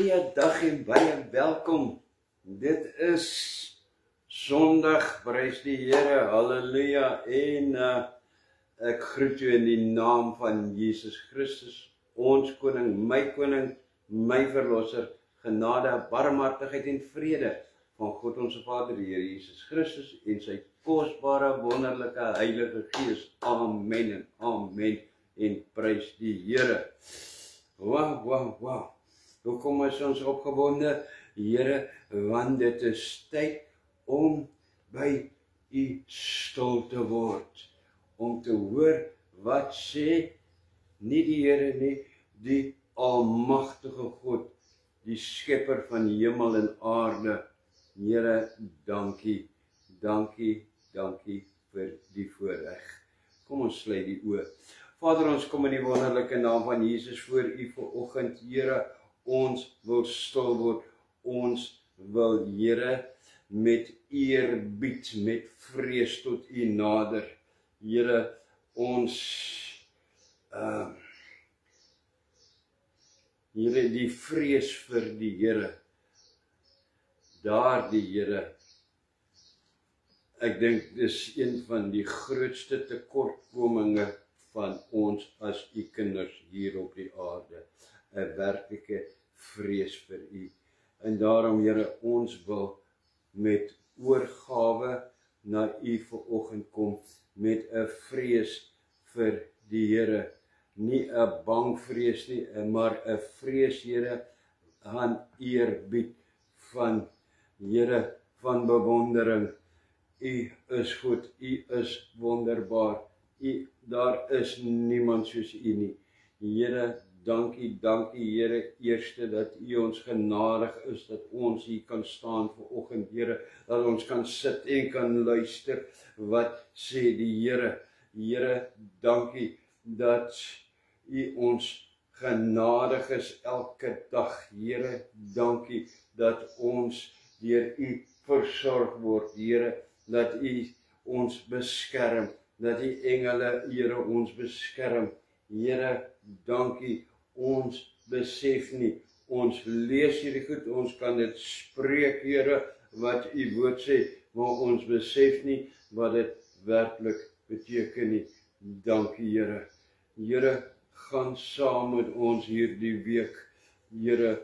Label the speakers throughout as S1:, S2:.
S1: Goeiedag en baie welkom. Dit is Sondag, prys die Here, halleluja. En ek groet u in die naam van Jesus Christus, ons koning, my verlosser, genade, barmhartigheid en vrede van God ons Vader, die Here Jesus Christus en sy kosbare, wonderlike, heilige Gees. Amen en amen en prys die Here. Wow. Hoekom is ons opgewonde, Here? Want dit is tyd om by u stil te word, om te hoor wat sê nie die Here nie, die almagtige God, die skepper van hemel en aarde. Here, dankie vir die voorreg. Kom ons sluit die oë. Vader, ons kom in die wonderlike naam van Jesus voor u vanoggend, Here. Ons wil stil word, ons wil, Here, met eerbied, met vrees tot u nader. Here, ons, Here, die vrees vir die Here, daar die Here, ek dink dis een van die grootste tekortkominge van ons as u kinders hier op die aarde. 'n werklike vrees vir u. En daarom, Here, ons wil met oorgawe na u vanoggend kom, met 'n vrees vir die Here. Nie 'n bang vrees nie, maar 'n vrees, Here, aan eerbied van, Here, van bewondering. U is goed, u is wonderbaar. Daar is niemand soos u nie. Here, dankie, Here, eerste dat u ons genadig is, dat ons hier kan staan vanoggend, Here, dat ons kan sit en kan luister, wat sê die Here. Here, dankie, dat u ons genadig is elke dag, Here, dankie, dat ons deur u versorg word, Here, dat u ons beskerm, dat die engele, Here, ons beskerm. Here, dankie, ons besef nie, ons lees hierdie goed, ons kan dit spreek, Here, wat u woord sê, maar ons besef nie wat dit werklik beteken nie. Dankie, Here. Here, gaan saam met ons hierdie week, Here.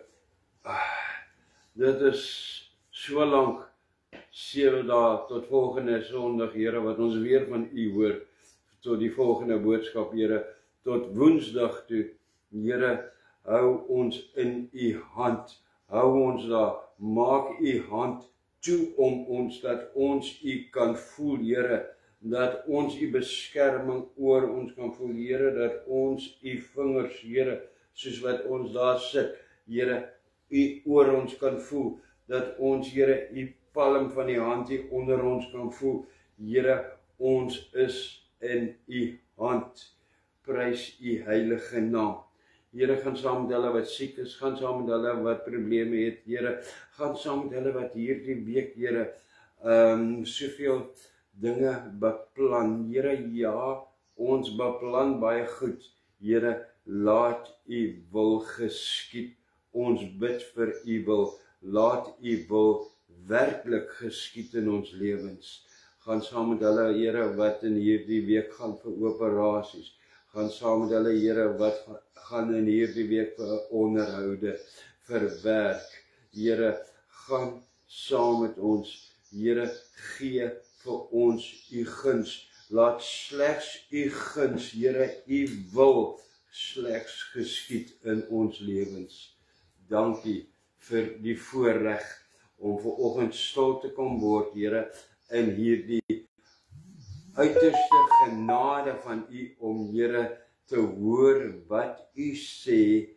S1: Dit is so lank, 7 dae tot volgende Sondag, Here, wat ons weer van u hoor, tot die volgende boodskap, Here, tot Woensdag toe. Here, hou ons in u hand, hou ons daar, maak u hand toe om ons, dat ons u kan voel, Here, dat ons u beskerming oor ons kan voel, Here, dat ons u vingers, Here, soos wat ons daar sit, Here, u oor ons kan voel, dat ons, Here, u palm van die hand hier onder ons kan voel, Here, ons is in u hand. Prys u heilige naam. Here, gaan saam met hulle wat siek is, gaan saam met hulle wat probleme het, Here, gaan saam met hulle wat hierdie week, Here, soveel dinge beplan, Here, ja, ons beplan baie goed, Here, laat u wil geskied, ons bid vir u wil, laat u wil werklik geskied in ons lewens. Gaan saam met hulle, Here, wat in hierdie week gaan vir operasies, gaan saam met hulle, Here, wat gaan in hierdie week vir onderhoude, vir werk. Here, gaan saam met ons. Here, gee vir ons u guns. Laat slegs u guns, Here, u wil slegs geskied in ons lewens. Dankie vir die voorreg om vanoggend stil te kom word, Here, in hierdie uiterste genade van u om, Here, te hoor wat u sê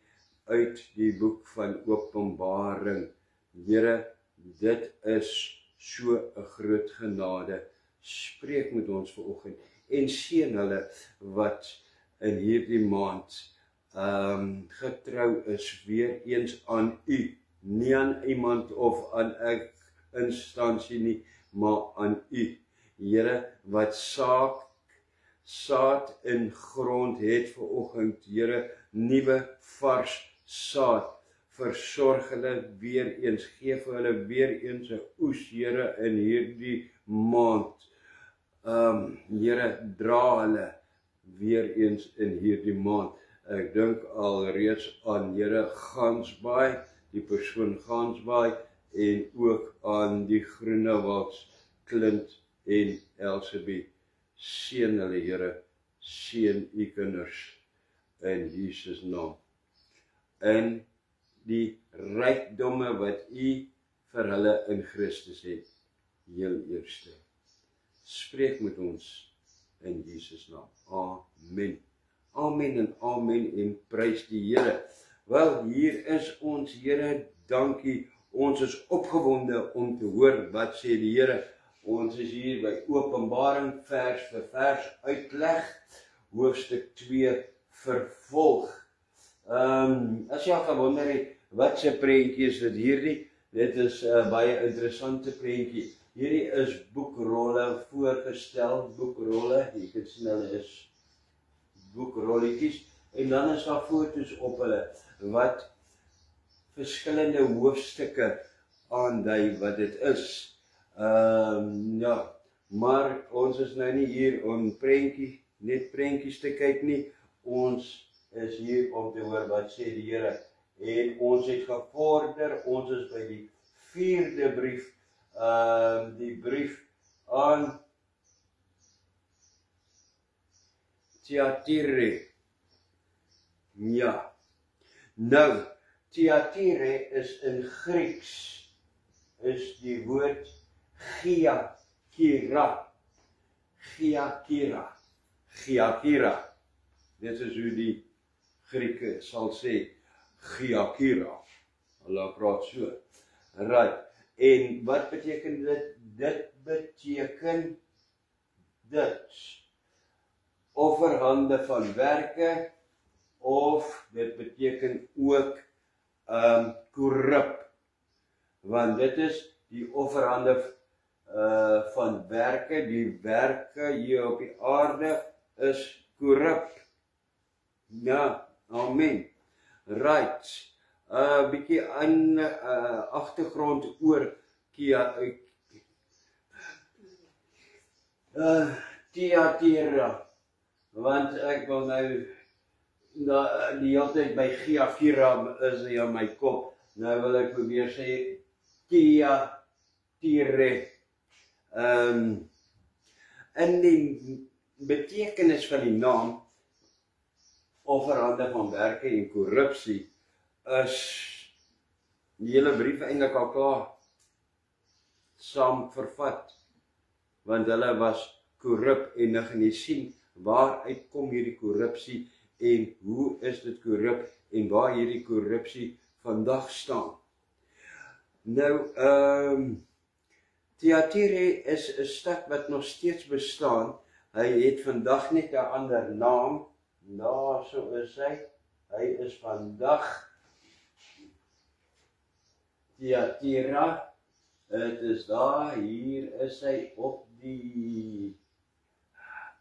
S1: uit die boek van Openbaring. Here, dit is so 'n groot genade. Spreek met ons vanoggend en seën hulle wat in hierdie maand getrou is, weer eens aan u, nie aan iemand of aan 'n instansie nie, maar aan u. Here, wat saad in grond het vanoggend, Here, nuwe vars saad versorg hulle weer eens, gee vir hulle weer eens 'n oes, Here, in hierdie maand. Here, dra hulle weer eens in hierdie maand. Ek dink alreeds aan Here Gansbaai, die persoon Gansbaai, en ook aan die Groenewalds, Clint en Elsabie. Seën hulle, Here, seën u kinders in Jesus naam. In die rykdomme wat u vir hulle in Christus het, heel eerste. Spreek met ons in Jesus naam. Amen. Amen en amen en prys die Here. Wel, hier is ons, Here, dankie. Ons is opgewonde om te hoor wat sê die Here. Ons is hier by Openbaring vers vir vers uitleg, hoofstuk 2 vervolg. As jy al gewonder het, wat se prentjie is dit hierdie? Dit is 'n baie interessante prentjie. Hierdie is boekrolle voorgestel, boekrolle, jy kan sien hulle is boekrolletjies, en dan is daar foto's op hulle, wat verskillende hoofstukke aandui wat dit is. Ja, maar ons is nou nie hier om net prentjies te kyk nie, ons is hier om te hoor wat sê die Here, en ons het gevorder, ons is by die 4de brief, die brief aan Thyatira. Ja, nou, Thyatira is in Grieks, is die woord Giakira. Dit is hoe die Grieke sal sê, Giakira. Hulle praat so. Right. En wat beteken dit? Dit beteken offerhande van werke, of dit beteken ook korrup. Want dit is die offerhande van werke, die werke hier op die aarde is korrup. Ja, amen. Right. Bietjie aan agtergrond oor Thyatira, want ek wil nou die hele tyd by Giakira is hier in my kop, nou wil ek probeer sê Thyatira. In die betekenis van die naam, offerhande van werke en korrupsie, is die hele brief eintlik al klaar saam vervat, want hulle was korrup, en dan gaan jy sien waaruit kom hierdie korrupsie en hoe is dit korrup en waar hierdie korrupsie vandag staan. Nou, Thyatira is 'n stad wat nog steeds bestaan. Hy het vandag net 'n ander naam. Nou, so is hy. Hy is vandag Thyatira. Het is daar, hier is hy op die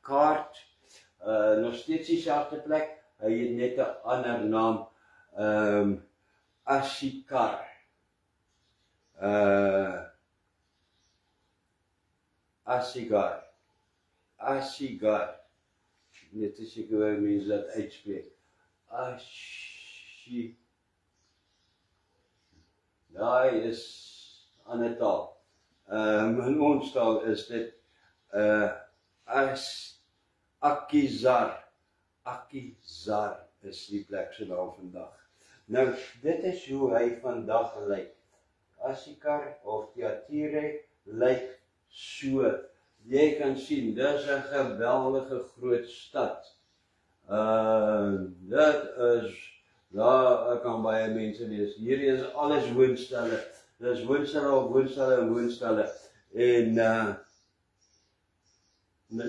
S1: kaart. Nog steeds dieselfde plek. Hy het net 'n ander naam. Ashigar. Ashigar. Net as ek hoe mense dat uitspreek. Daai is ander taal. In ons taal is dit Akizar. Akizar is die plek se naam vandag. Nou, dit is hoe hy vandag lyk. Ashigar of Thyatira lyk so. Jy kan sien, dis 'n geweldige groot stad. Dit is, daar kan baie mense wees. Hierdie is alles woonstelle. Dis woonstelle op woonstelle en woonstelle. En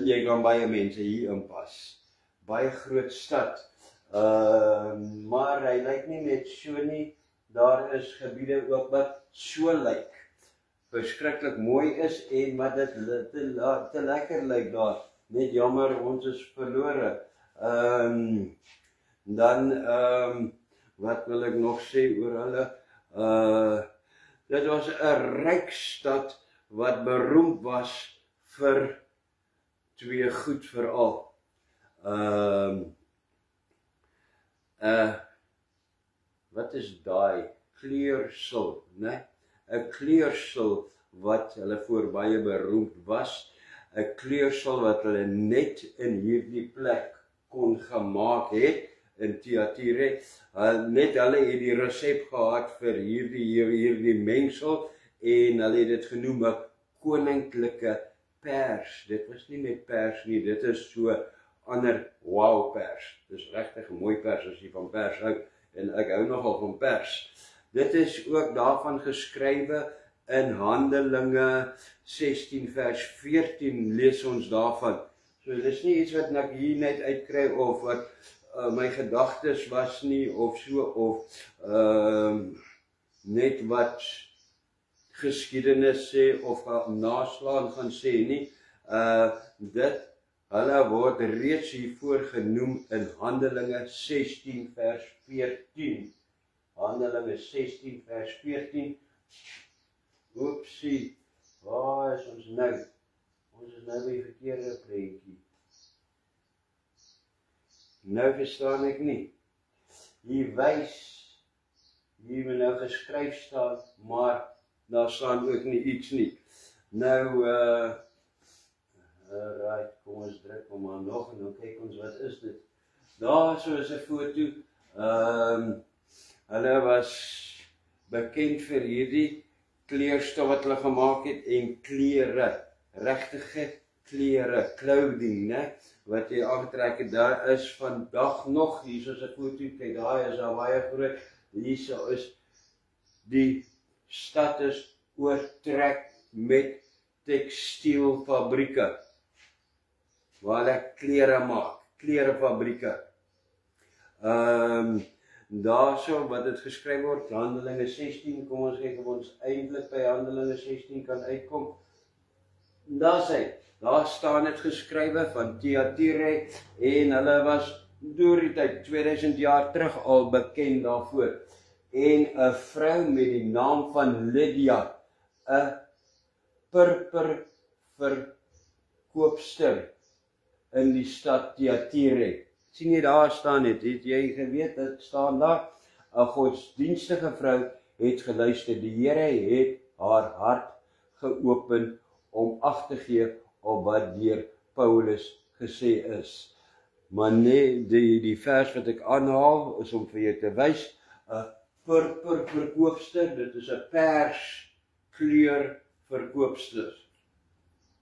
S1: jy kan baie mense hier inpas. Baie groot stad. Maar hy lyk nie net so nie. Daar is gebiede ook wat so lyk. Verskriklik mooi is en wat dit te lekker lyk daar. Net jammer, ons is verlore. Dan wat wil ek nog sê oor hulle? Dit was 'n ryk stad wat beroemd was vir twee goed veral. Wat is daai? Kleursil, né? 'n kleursil wat hulle voor baie beroemd was. 'n kleursil wat hulle net in hierdie plek kon gemaak het, in Thyatira. Net hulle het die resep gehad vir hierdie mengsel en hulle het dit genoem 'n koninklike pers. Dit was nie net pers nie, dit is so ander wow pers. Dis regtig 'n mooi pers as jy van pers hou en ek hou nogal van pers. Dit is ook daarvan geskrywe in Handelinge 16 vers 14 lees ons daarvan. So dis nie iets wat ek hier net uitkry of wat my gedagtes was nie of so of net wat geskiedenis sê of naslaan gaan sê nie. Hulle word reeds hiervoor genoem in Handelinge 16 vers 14. Handelinge 16 vers 14. Oepsie, waar is ons nou? Ons is nou by die verkeerde prentjie. Nou verstaan ek nie. Hier moet nou geskryf staan, maar daar staan ook nie iets nie. Nou, right, kom ons druk hom maar nog en dan kyk ons wat is dit. Daar so is 'n foto. Hulle was bekend vir hierdie kleurstof wat hulle gemaak het en klere, regtige klere, clothing, né? Wat jy aangetrek het, daar is vandag nog, hier is 'n foto, kyk daar is daar baie groot, hier is die stad is oortrek met tekstielfabrieke, waar hulle klere maak, klerefabrieke. Daarso wat dit geskryf word, Handelinge 16, kom ons kyk of ons eintlik by Handelinge 16 kan uitkom. Daar staan dit geskrywe van Thyatira en hulle was deur die tyd 2000 jaar terug al bekend daarvoor. En 'n vrou met die naam van Lydia, 'n purperverkoopster in die stad Thyatira. Sien jy daar staan het jy geweet, dit staan daar, 'n godsdienstige vrou het geluister, die Here het haar hart geopen om ag te gee op wat deur Paulus gesê is. Maar nee, die vers wat ek aanhaal is om vir jou te wys, 'n purperverkoopster, dit is 'n perskleur verkoopster.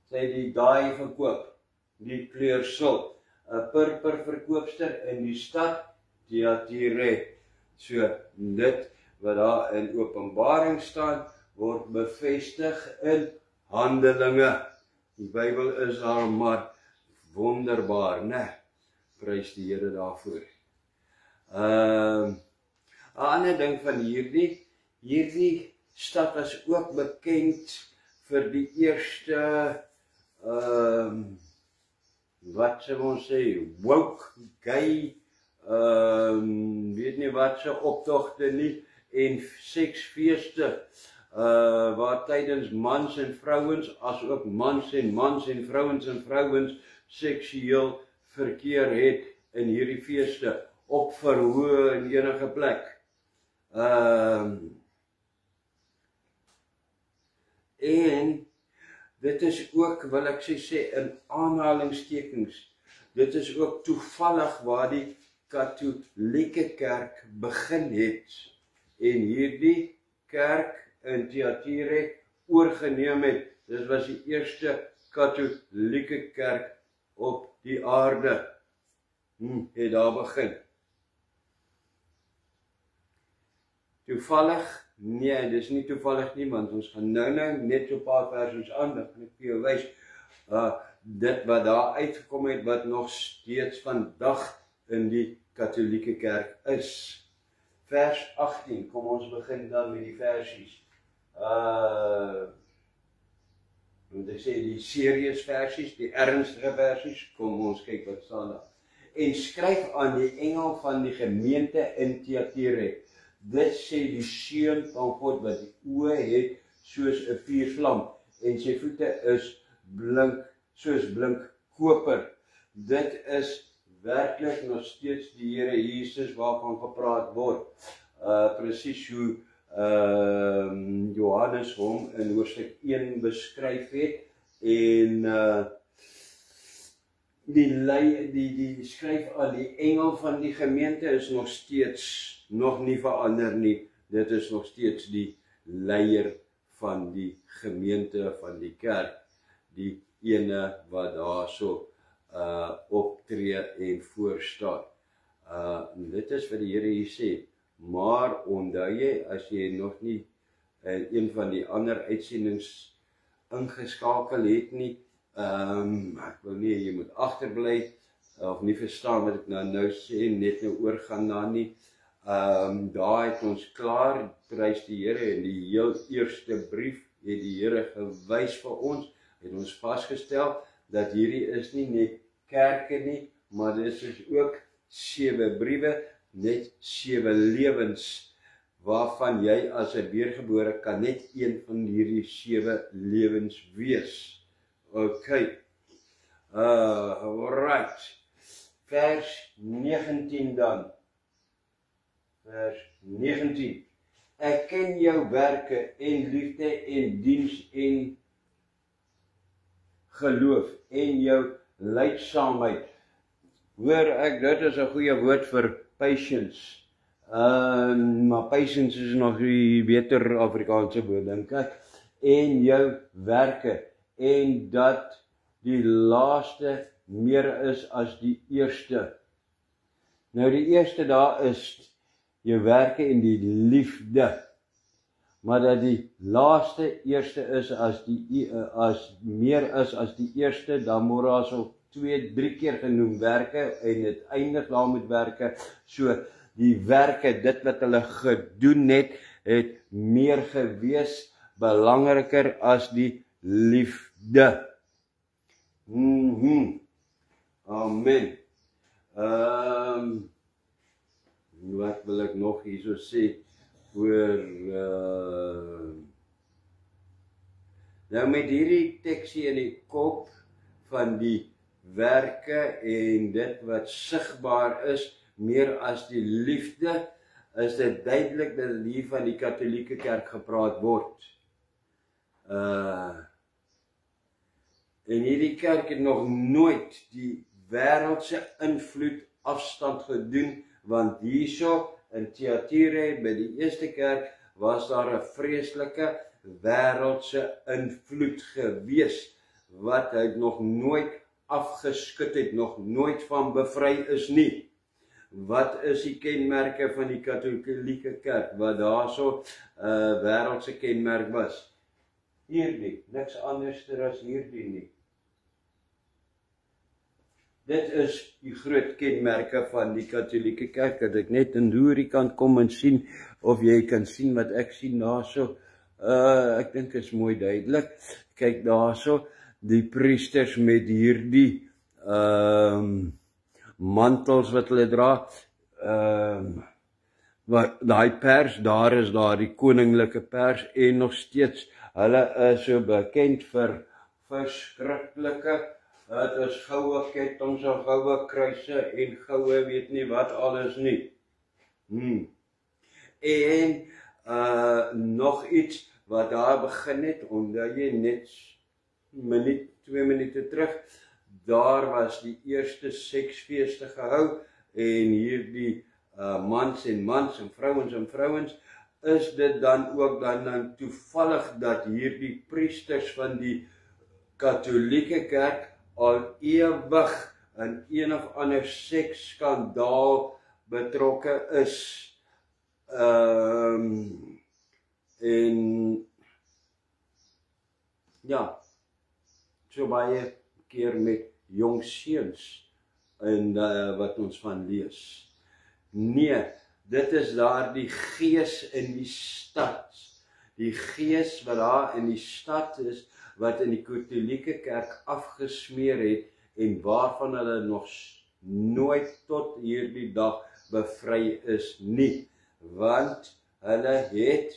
S1: Sy het die daai verkoop, die kleursil. 'n purperverkoopster in die stad Thyatira. So dit wat daar in Openbaring staan, word bevestig in Handelinge. Die Bybel is daar maar wonderbaar, né? Prys die Here daarvoor. 'n ander ding van hierdie stad was ook bekend vir die eerste wat sê ons sê, woke, gay, weet nie wat se optogte nie, en seksfeeste, waar tydens mans en vrouens, as ook mans en vrouens seksueel verkeer het in hierdie feeste, op verhoë in enige plek. En dit is ook, wil ek sê, in aanhalingstekens, dit is ook toevallig waar die Katolieke kerk begin het, en hierdie kerk in Thyatira oorgeneem het. Dit was die eerste Katolieke kerk op die aarde, het daar begin. Toevallig? Nee, dis nie toevallig nie, want ons gaan nou net so 'n paar versies aan, dan kan ek vir jou wys, dit wat daar uitgekom het, wat nog steeds vandag in die Katolieke kerk is. Vers 18, kom ons begin dan met die versies. Moet ek sê, die serious versies, die ernstige versies, kom ons kyk wat staan daar. en skryf aan die engel van die gemeente in Thyatira. Dit sê die seun van God wat die oë het soos 'n vuurvlam en sy voete is blink soos blink koper. Dit is werklik nog steeds die Here Jesus waarvan gepraat word. Presies hoe Johannes hom in hoofstuk 1 beskryf het en die skryf aan die engel van die gemeente is nog steeds nog nie verander nie. Dit is nog steeds die leier van die gemeente van die kerk, die ene wat daarso optree en voorstaan. Dit is wat die Here hier sê. Maar onthou jy, as jy nog nie een van die ander uitsendings ingeskakel het nie, ek wil nie, jy moet agterbly, of nie verstaan wat ek nou sê, net nou oorgaan na nie. Daar het ons klaar, prys die Here, en die heel eerste brief het die Here gewys vir ons, het ons vasgestel, dat hierdie is nie net kerke nie, maar dit is ook 7 briewe, net 7 lewens, waarvan jy as 'n weergebore kan net een van hierdie 7 lewens wees. Okay. Alright. Vers 19 dan. Vers 19. Ek ken jou werke en liefde en diens en geloof en jou lydsaamheid. Hoor ek, dit is 'n goeie woord vir patience. Maar patience is nog die beter Afrikaanse woord, dink ek. En jou werke en dat die laaste meer is as die eerste. Nou die eerste daar is jou werke en die liefde. Maar dat die laaste eerste is as meer is as die eerste, dan moet daar so 2, 3 keer genoem werke en dit eindig daar met werke. So die werke, dit wat hulle gedoen het meer gewees, belangriker as die liefde. Amen. Wat wil ek nog hierso sê oor nou met hierdie teksie in die kop van die werke en dit wat sigbaar is, meer as die liefde, is dit duidelik dat hier van die Katolieke Kerk gepraat word. En hierdie kerk het nog nooit die wêreldse invloed afstand gedoen, want hierso in Thyatira by die eerste kerk was daar 'n vreeslike wêreldse invloed gewees, wat hy nog nooit afgeskit het, nog nooit van bevry is nie. Wat is die kenmerke van die Katolieke Kerk, wat daarso wêreldse kenmerk was? Hierdie, niks anderster as hierdie nie. Dit is die groot kenmerke van die Katolieke Kerk, dat ek net in hierdie kant kom en sien, of jy kan sien wat ek sien daarso. Ek dink is mooi duidelik. Kyk daarso, die priesters met hierdie mantels wat hulle dra, daai pers, daar is daar die koninklike pers, en nog steeds, hulle is so bekend vir verskriklike, dit is goue kettinge, goue kruise en goue weet nie wat alles nie. En nog iets wat daar begin het, omdat jy net 2 minute terug, daar was die eerste seksfeeste gehou, en hierdie mans en vrouens, is dit dan ook dan toevallig dat hierdie priesters van die Katolieke Kerk al ewig in een of ander seksskandaal betrokke is. En ja, so baie keer met jong seuns en wat ons van lees. Nee, dit is daar die gees in die stad. Die gees wat daar in die stad is, wat in die Katolieke Kerk afgesmeer het en waarvan hulle nog nooit tot hierdie dag bevry is nie, want hulle het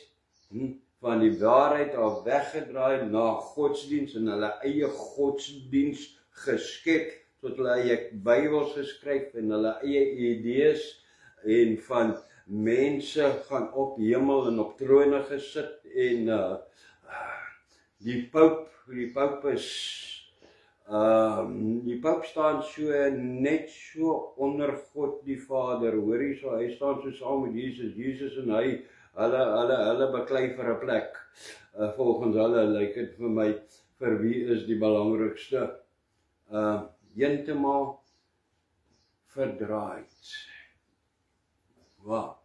S1: van die waarheid af weggedraai na godsdiens en hulle eie godsdiens geskep, tot hulle eie Bybels geskryf en hulle eie idees en van mense gaan op hemel en op trone gesit en die paus staan so net so onder God die Vader, hoor jy so, hy staan so saam met Jesus en hulle beklei vir 'n plek. Volgens hulle lyk dit vir my, vir wie is die belangrikste? Heeltemal verdraaid. Wow.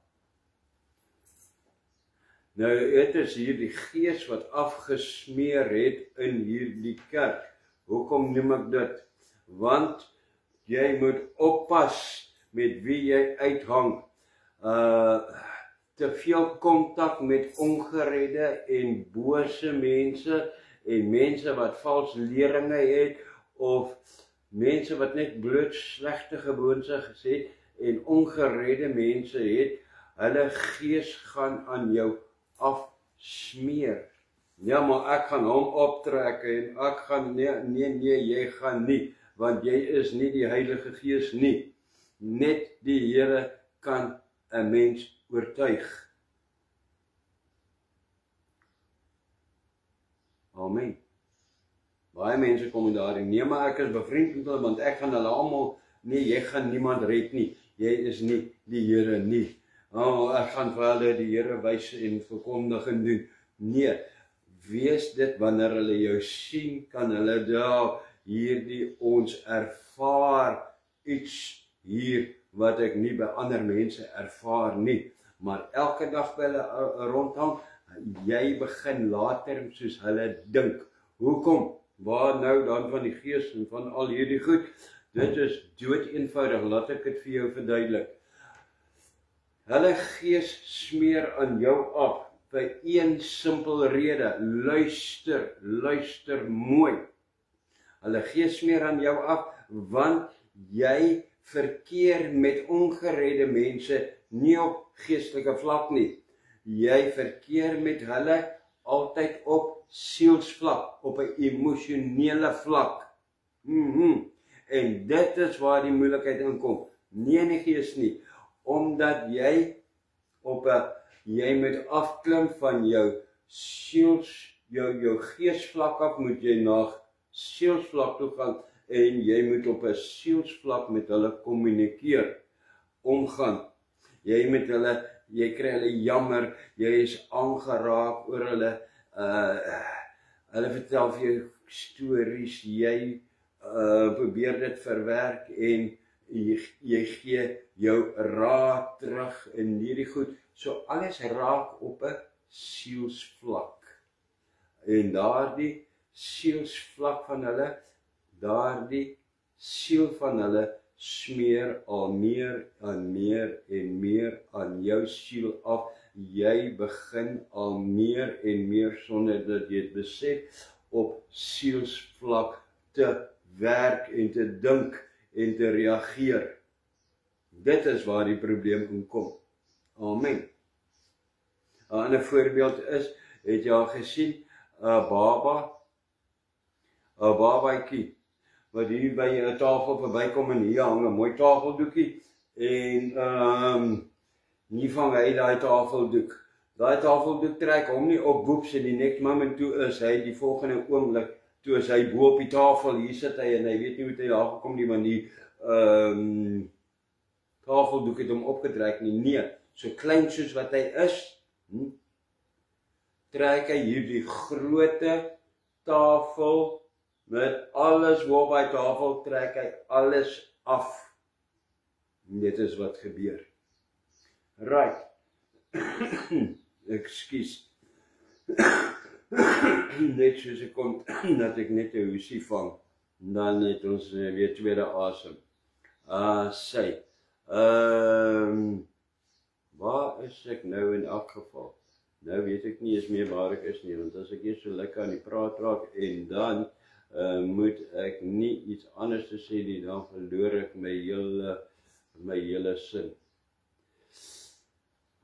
S1: Nou, dit is hier die gees wat afgesmeer het in hierdie kerk. Hoekom noem ek dit? Want jy moet oppas met wie jy uithang. Te veel kontak met ongeredde en bose mense en mense wat vals leringe het of mense wat net bloot slegte gewoontes het en ongeredde mense het, hulle gees gaan aan jou afsmeer. Ja, maar ek gaan hom optrek en ek gaan, nee, jy gaan nie, want jy is nie die Heilige Gees nie. Net die Here kan 'n mens oortuig. Amen. Baie mense kom in daarin, nee, maar ek is bevriend met hulle, want ek gaan hulle almal, nee, jy gaan niemand red nie, jy is nie die Here nie. Ek gaan vir hulle die Here wys en verkondig en doen. Nee, wees dit wanneer hulle jou sien, kan hulle daar hierdie ons ervaar iets hier wat ek nie by ander mense ervaar nie. Maar elke dag by hulle rondhang, jy begin later soos hulle dink. Hoekom? Waar nou dan van die gees en van al hierdie goed? Dit is dood eenvoudig, laat ek dit vir jou verduidelik. Hulle gees smeer aan jou af vir een simpel rede. Luister mooi. Hulle gees smeer aan jou af, want jy verkeer met ongeredde mense nie op geestelike vlak nie. Jy verkeer met hulle altyd op sielsvlak, op 'n emosionele vlak. En dit is waar die moeilikheid inkom. Nie in die gees nie, omdat jy moet afklim van jou geesvlak af, moet jy na sielsvlak toe gaan en jy moet op 'n sielsvlak met hulle kommunikeer, omgaan. Jy kry hulle jammer, jy is aangeraak oor hulle, hulle vertel vir jou stories, jy probeer dit verwerk en jy gee jou raad terug en hierdie goed. So alles raak op 'n sielsvlak. En daardie sielsvlak van hulle, daardie siel van hulle smeer al meer en meer aan jou siel af. Jy begin al meer en meer sonder dat jy dit besef op sielsvlak te werk en te dink en te reageer. Dit is waar die probleem inkom. Amen. 'n ander voorbeeld is, het jy al gesien, 'n babatjie wat hier by 'n tafel verbykom en hier hang 'n mooi tafeldoekie en nie vang hy daai tafeldoek. Daai tafeldoek trek hom nie op boeps en die next moment toe is hy die volgende oomblik, toe is hy bo op die tafel, hier sit hy en hy weet nie hoe hy daar gekom nie, want die tafeldoek het hom opgetrek nie. Nee, so klein soos wat hy is, trek hy hierdie grote tafel met alles waarop hy tafel trek hy alles af. En dit is wat gebeur. Right. Ekskuus. Net soos ek kon, dat ek net 'n hoesie vang, dan het ons weer tweede asem. Waar is ek nou in elk geval? Nou weet ek nie eens meer waar ek is nie, want as ek hier so lekker aan die praat raak, en dan moet ek nie iets anders te sê nie, dan verloor ek my hele sin.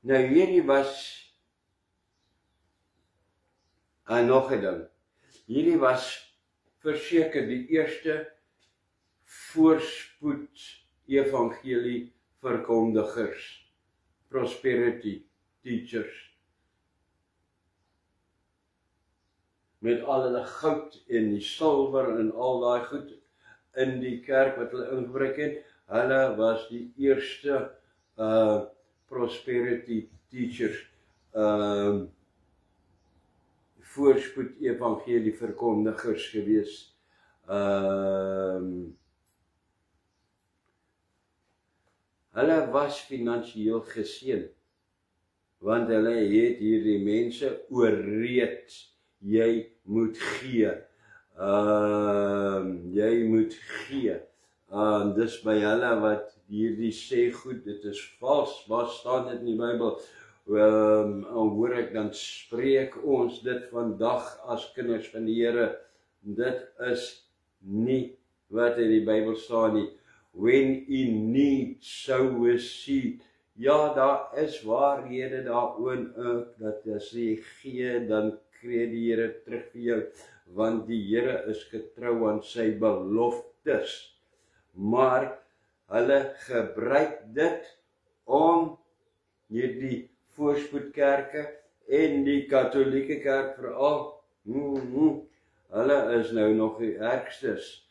S1: Nou hierdie was nog 'n ding. Hierdie was verseker die eerste voorspoed evangelie verkondigers, prosperity teachers. Met al hulle goud en die silwer en al daai goed in die kerk wat hulle ingebring het, hulle was die eerste prosperity teachers, voorspoed evangelie verkondigers gewees. Hulle was finansiëel geseën, want hulle het hierdie mense ooreed, jy moet gee, dis by hulle wat hierdie sê, goed, dit is vals, waar staan dit in die Bybel? Hoor ek, dan spreek ons dit vandag as kinders van die Here. Dit is nie wat in die Bybel staan nie. When in need, sow a seed. Ja, daar is waarhede daaroor ook, dat as jy gee, dan kry die Here terug vir jou, want die Here is getrou aan sy beloftes. Maar hulle gebruik dit om hierdie voorspoedkerke en die katholieke kerk veral, hulle is nou nog die ergstes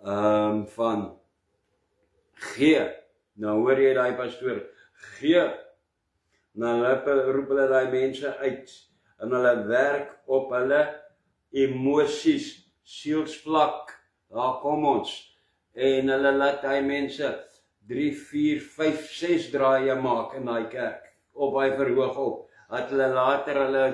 S1: van gee. Nou hoor jy daai pastoor, gee. Nou roep hulle daai mense uit en hulle werk op hulle emosies, sielsvlak, daar kom ons, en hulle laat daai mense 3, 4, 5, 6 draaie maak in daai kerk, op daai verhoog op, dat hulle later hulle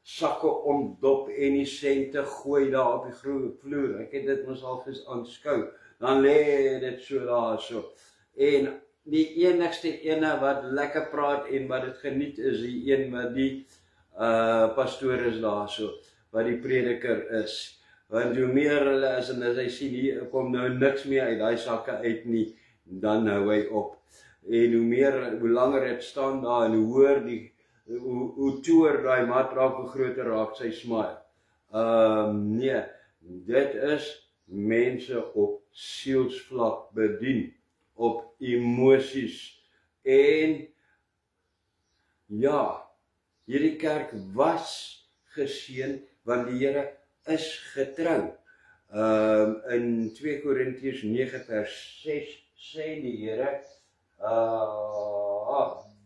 S1: sakke omdop en die sente gooi daar op die vloer. Ek het dit mos al aanskou. Dan lê dit so daar so. En die enigste ene wat lekker praat en wat dit geniet is die een wat die pastoor is daar so, wat die prediker is. Want hoe meer hulle is en as hy sien hier kom nou niks meer uit daai sakke uit nie, dan hou hy op. En hoe langer het staan daar en hoe hoor hoe toer daai mat raak, hoe groter raak sy smile. Nee, dit is mense op sielsvlak bedien, op emosies. En ja, hierdie kerk was geseën, want die Here is getrou. In 2 Korintiërs 9 vers 6 sê die Here,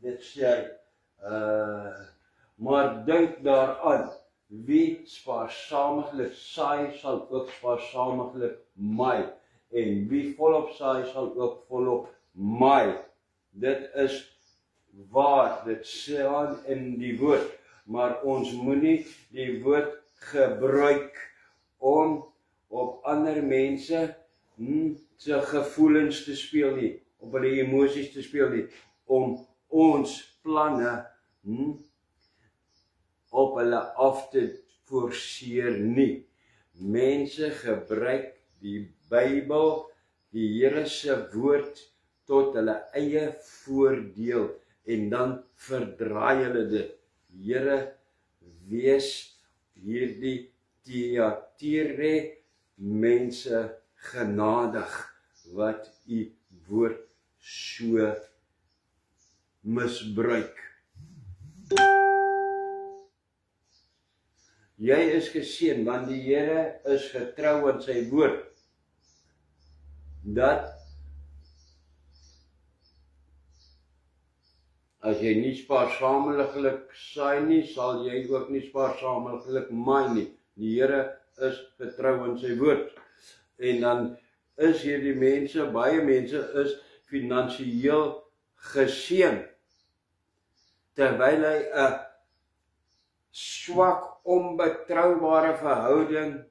S1: dit sê, maar dink daaraan, wie spaarsamiglik saai, sal ook spaarsamiglik maai, en wie volop saai, sal ook volop maai. Dit is waar, dit staan in die woord, maar ons moenie die woord gebruik om op ander mense se gevoelens te speel nie, op hulle emosies te speel nie, om ons planne op hulle af te forceer nie. Mense gebruik die Bybel, die Here se woord, tot hulle eie voordeel, en dan verdraai hulle dit. Here, wees hierdie Thyatira mense genadig, wat u woord so misbruik. Jy is geseën, want die Here is getrou aan sy woord, dat as jy nie spaarsaamlik saai nie, sal jy ook nie spaarsaamlik maai nie. Die Here is getrou aan sy woord. En dan is hierdie mense, baie mense is finansiëel geseën, terwyl hy 'n swak, onbetroubare verhouding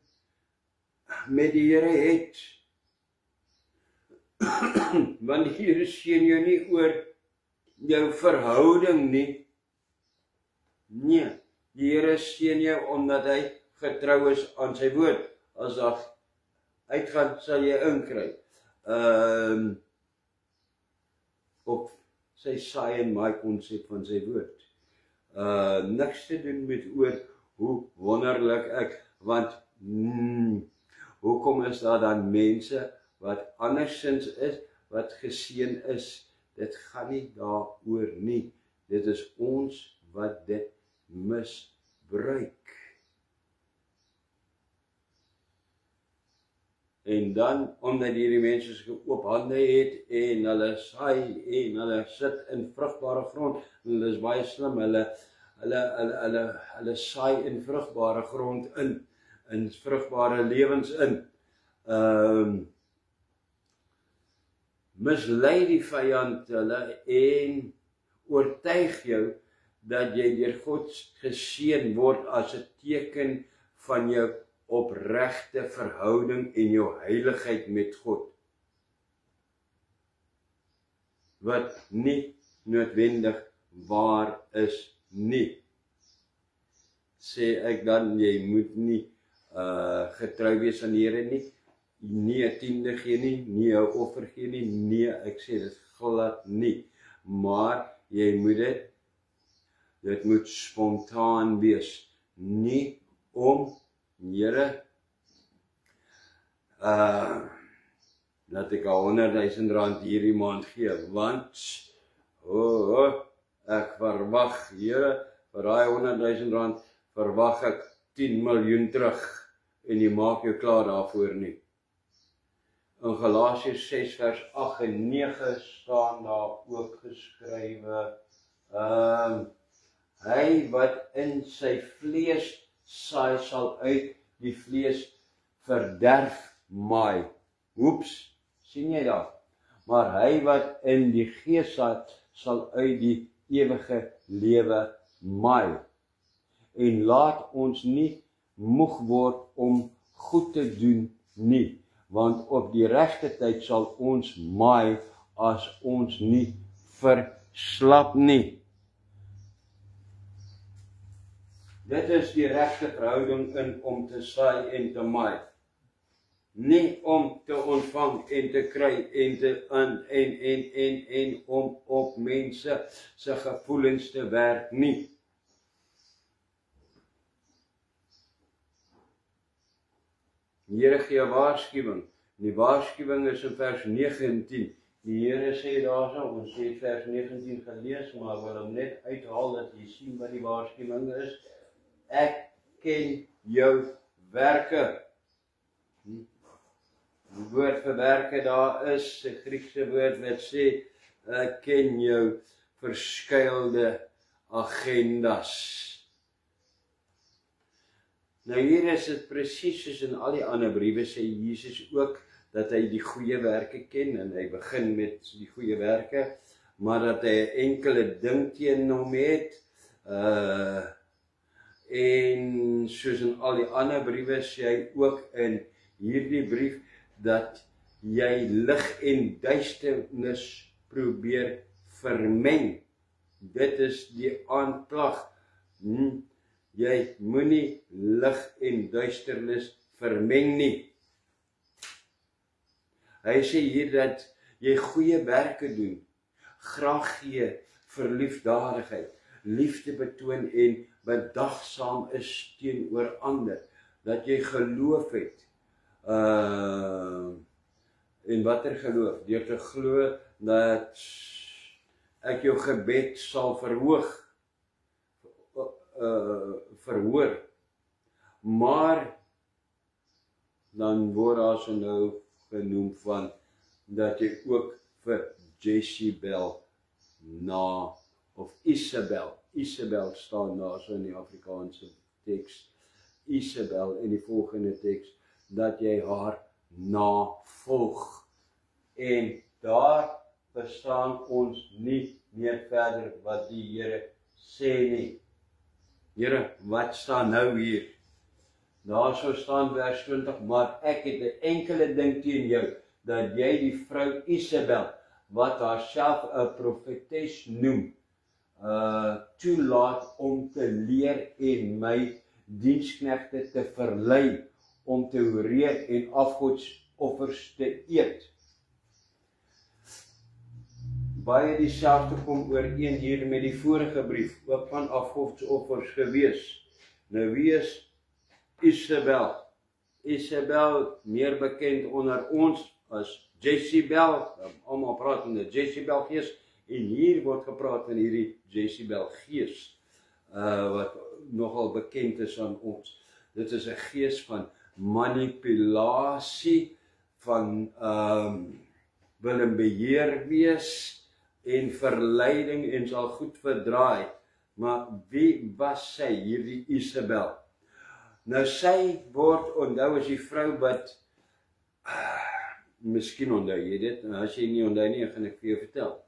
S1: met die Here het. Want hier seën jou nie oor jou verhouding nie. Nee, die Here seën jou omdat hy getrou is aan sy woord. as daar uitgaan, sal jy inkry. Op sy saai en maai konsep van sy woord. Niks te doen met oor hoe wonderlik ek, want hoekom is daar dan mense wat andersins is, wat geseën is? Dit gaan nie daaroor nie. Dit is ons wat dit misbruik. En dan, omdat hierdie mense oop hande het, en hulle saai, en hulle sit in vrugbare grond, en hulle is baie slim, hulle saai in vrugbare grond in vrugbare lewens in. Mislei die vyand hulle en oortuig jou dat jy deur God geseën word as 'n teken van jou opregte verhouding en jou heiligheid met God. Wat nie noodwendig waar is nie. Sê ek dan, jy moet nie getrou wees aan die Here nie, nie 'n tiende gee nie 'n offer gee nie, nee, ek sê dit glad nie, maar jy moet dit moet spontaan wees, nie om, Here, dat ek 100.000 rand hierdie maand gee, want, ek verwag, Here, vir daai 100.000 rand, verwag ek 10 miljoen terug, en jy maak jou klaar daarvoor nie. In Galasiërs 6 vers 8 en 9 staan daar ook geskrywe, hy wat in sy vlees saai sal uit die vlees verderf maai. Oeps, sien jy daar? Maar hy wat in die gees saai sal uit die ewige lewe maai. En laat ons nie moeg word om goed te doen nie, want op die regte tyd sal ons maai as ons nie verslap nie. Dit is die regte verhouding in om te saai en te maai. Nie om te ontvang en te kry en om op mense se gevoelens te werk nie. Die Here gee 'n waarskuwing. Die waarskuwing is in vers 19. Die Here sê daarso, ons het vers 19 gelees, maar wil hom net uithaal dat jy sien wat die waarskuwing is. Ek ken jou werke. Die woord vir werke daar is 'n Griekse woord wat sê, ek ken jou verskuilde agendas. Nou hier is dit presies soos in al die ander briewe sê Jesus ook dat hy die goeie werke ken en hy begin met die goeie werke, maar dat hy 'n enkele ding teen hom het. En soos in al die ander briewe sê hy ook in hierdie brief dat jy lig en duisternis probeer vermeng. Dit is die aanklag. Jy moenie lig en duisternis vermeng nie. Hy sê hier dat jy goeie werke doen, graag gee vir liefdadigheid, liefde betoon en bedagsaam is teenoor ander, dat jy geloof het. En watter geloof? Deur te glo dat ek jou gebed sal verhoor. Maar dan word daar so nou genoem van dat jy ook vir Jezebel of Isabel staan daar so in die Afrikaanse teks, Isabel in die volgende teks, dat jy haar navolg. En daar verstaan ons nie meer verder wat die Here sê nie. Here, wat staan nou hier? Daar sou staan vers 20, maar ek het 'n enkele ding teen jou, dat jy die vrou Isabel, wat haarself 'n profetes noem, toelaat om te leer en my diensknegte te verlei, om te horeer en afgodsoffers te eet. Baie dieselfde kom ooreen hier met die vorige brief, ook van afgodsoffers gewees. Nou wie is Isabel? Isabel, meer bekend onder ons as Jezebel, almal praat van die Jezebel gees, en hier word gepraat van hierdie Jezebel gees, wat nogal bekend is aan ons. Dit is 'n gees van manipulasie, van wil in beheer wees, en verleiding, en sal goed verdraai. Maar wie was sy, hierdie Isabel? Nou sy word onthou as die vrou wat, miskien onthou jy dit, as jy nie onthou nie, gaan ek vir jou vertel.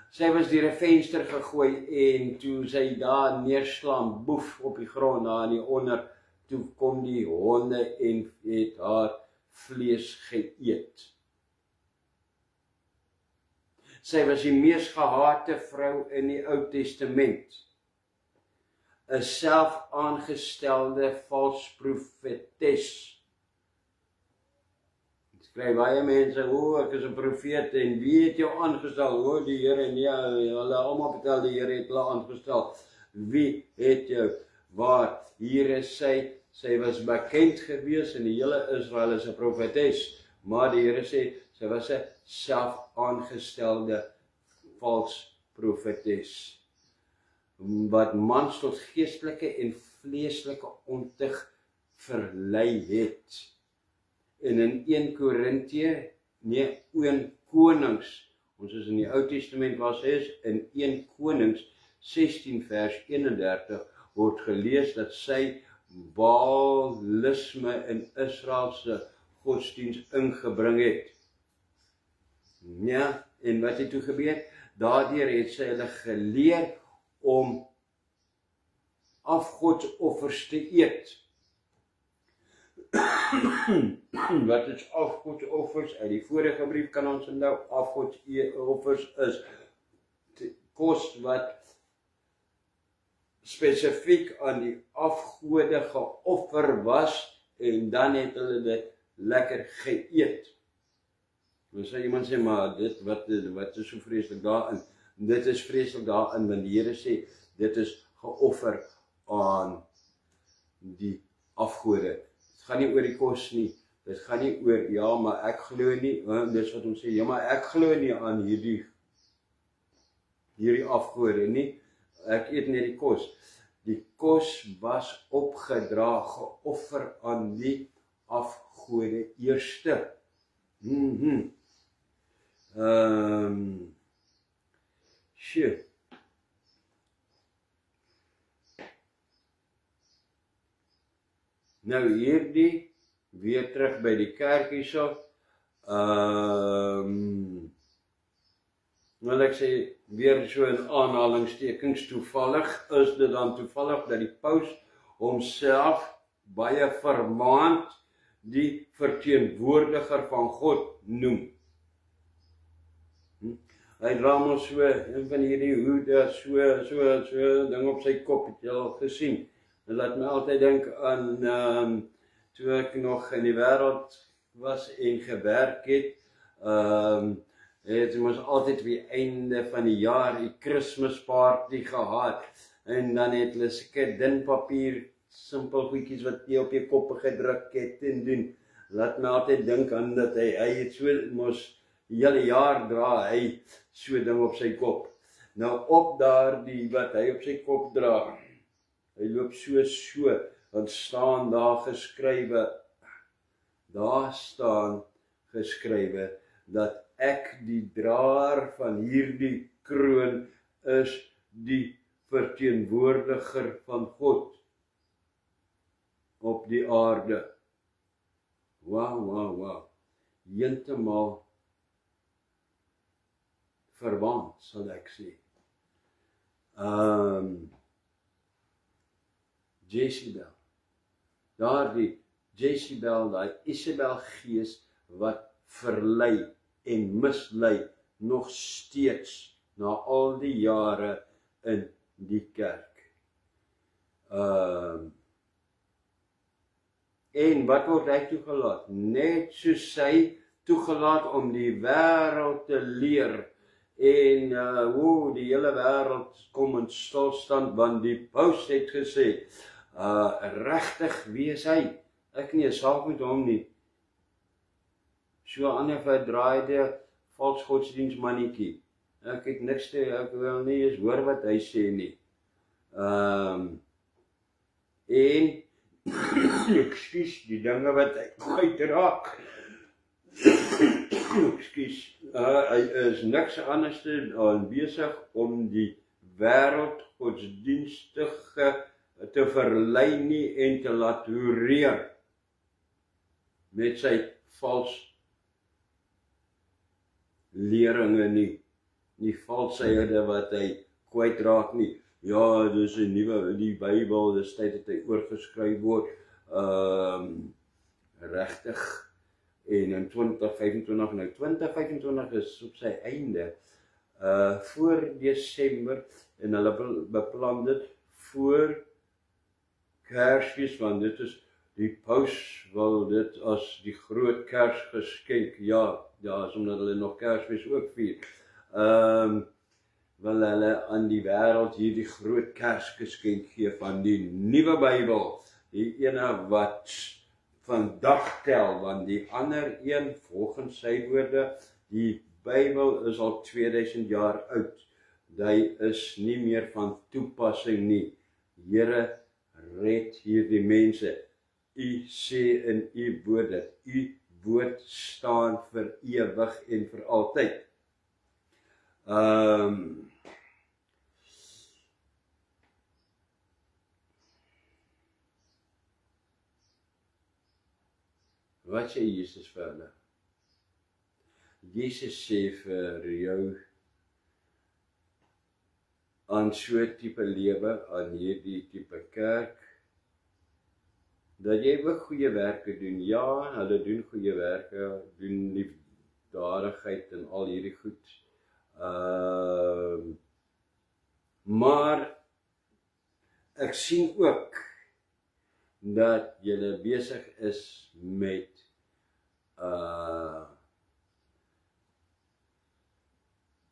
S1: Sy was deur 'n venster gegooi, en toe sy daar neerslaan, boef op die grond, daar in die onder, toe kom die honde en het haar vlees geëet. Sy was die mees gehate vrou in die Ou Testament. 'n self-aangestelde vals profetes. Skryf baie mense, ek is 'n profeet, en wie het jou aangestel? Die Here, nee, hulle almal vertel die Here het hulle aangestel. Wie het jou? Waar? Hier is sy was bekend gewees in die hele Israel as 'n profetes, maar die Here sê, sy was 'n self-aangestelde vals profetes, wat mans tot geestelike en vleeslike ontug verlei het. En in 1 Konings, ons is in die Ou Testament waar sy is, in 1 Konings 16 vers 31 word gelees dat sy Baalisme in Israelse godsdienst ingebring het. Ja, en wat het toe gebeur? Daardeur het sy hulle geleer om afgodsoffers te eet. Wat is afgodsoffers? Uit die vorige brief kan ons onthou, afgodsoffers is kos wat spesifiek aan die afgode geoffer was, en dan het hulle dit lekker geëet. Dan sê iemand sê, maar dit, wat is so vreeslik daarin? Dit is vreeslik daarin, want die Here sê, dit is geoffer aan die afgode. Dit gaan nie oor die kos nie, dit gaan nie oor, ja, maar ek glo nie, dit is wat ons sê, ja, maar ek glo nie aan hierdie afgode nie, ek eet net die kos. Die kos was opgedra, geoffer aan die afgode eerste. Sjoe. Nou hierdie, weer terug by die kerk hierso, wil ek sê, weer so in aanhalingstekens toevallig, is dit dan toevallig dat die paus homself baie vermaand die verteenwoordiger van God noem. Hy dra mos so, een van hierdie hoede, so ding op sy kop, het jy al gesien. Dit laat my altyd dink aan, toe ek nog in die wêreld was en gewerk het, het ons altyd weer einde van die jaar die Christmas party gehad, en dan het hulle seker dun papier, simpel goedjies wat jy op jou koppe gedruk het en doen. Laat my altyd dink aan dat hy het so mos die hele jaar dra hy so ding op sy kop. Nou op daardie wat hy op sy kop dra, hy loop so, dan staan daar geskrywe, dat ek die draer van hierdie kroon is die verteenwoordiger van God op die aarde. Wow. Heeltemal verwaand, sal ek sê. Jezebel. Daardie Jezebel, daai Isabel gees wat verlei en mislei nog steeds na al die jare in die kerk. En wat word hy toegelaat? Net soos sy toegelaat om die wêreld te leer. En die hele wêreld kom in stilstand, want die paus het gesê, regtig, wie is hy? Ek nie 'n saak met hom nie. So 'n ander verdraaide vals godsdienstmannetjie. Ek het niks te, ek wil nie eens hoor wat hy sê nie. En ekskuus, die dinge wat hy uitraak. Ekskuus, hy is niks anders dan besig om die wêreld godsdienstige te verlei nie en te laat toereer met sy vals leringe nie valshede wat hy kwytraak nie. Ja, dis 'n nuwe, die Bybel, dis tyd dat hy oorgeskryf word, regtig. En in 2025, nou 2025 is op sy einde, voor Desember, en hulle beplan dit voor Kersfees, want dit is, die paus wil dit as die groot Kersgeskenk, ja, is omdat hulle nog Kersfees ook vier, wil hulle aan die wêreld hierdie groot Kersgeskenk gee van die nuwe Bybel, die ene wat vandag tel, want die ander een, volgens sy woorde, die Bybel is al 2000 jaar oud. Hy is nie meer van toepassing nie. Here, red hierdie mense. U sê in u woord dat u woord staan vir ewig en vir altyd. Wat sê Jesus vir hulle? Jesus sê vir jou, aan so tipe lewe, aan hierdie tipe kerk, dat jy ook goeie werke doen. Ja, hulle doen goeie werke, doen liefdadigheid en al hierdie goed. Maar ek sien ook dat julle besig is met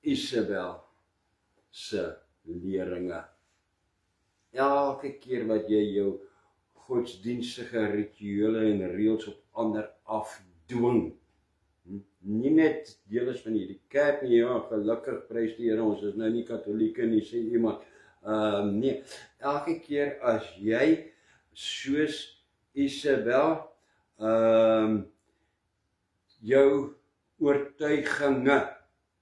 S1: Isabel se leringe. Elke keer wat jy jou godsdienstige rituele en reëls op ander afdwing, nie net deel is van hierdie kerk nie, ja, gelukkig prys die Here, ons is nou nie katolieke nie, sê iemand, nee, elke keer as jy soos Isabel jou oortuiginge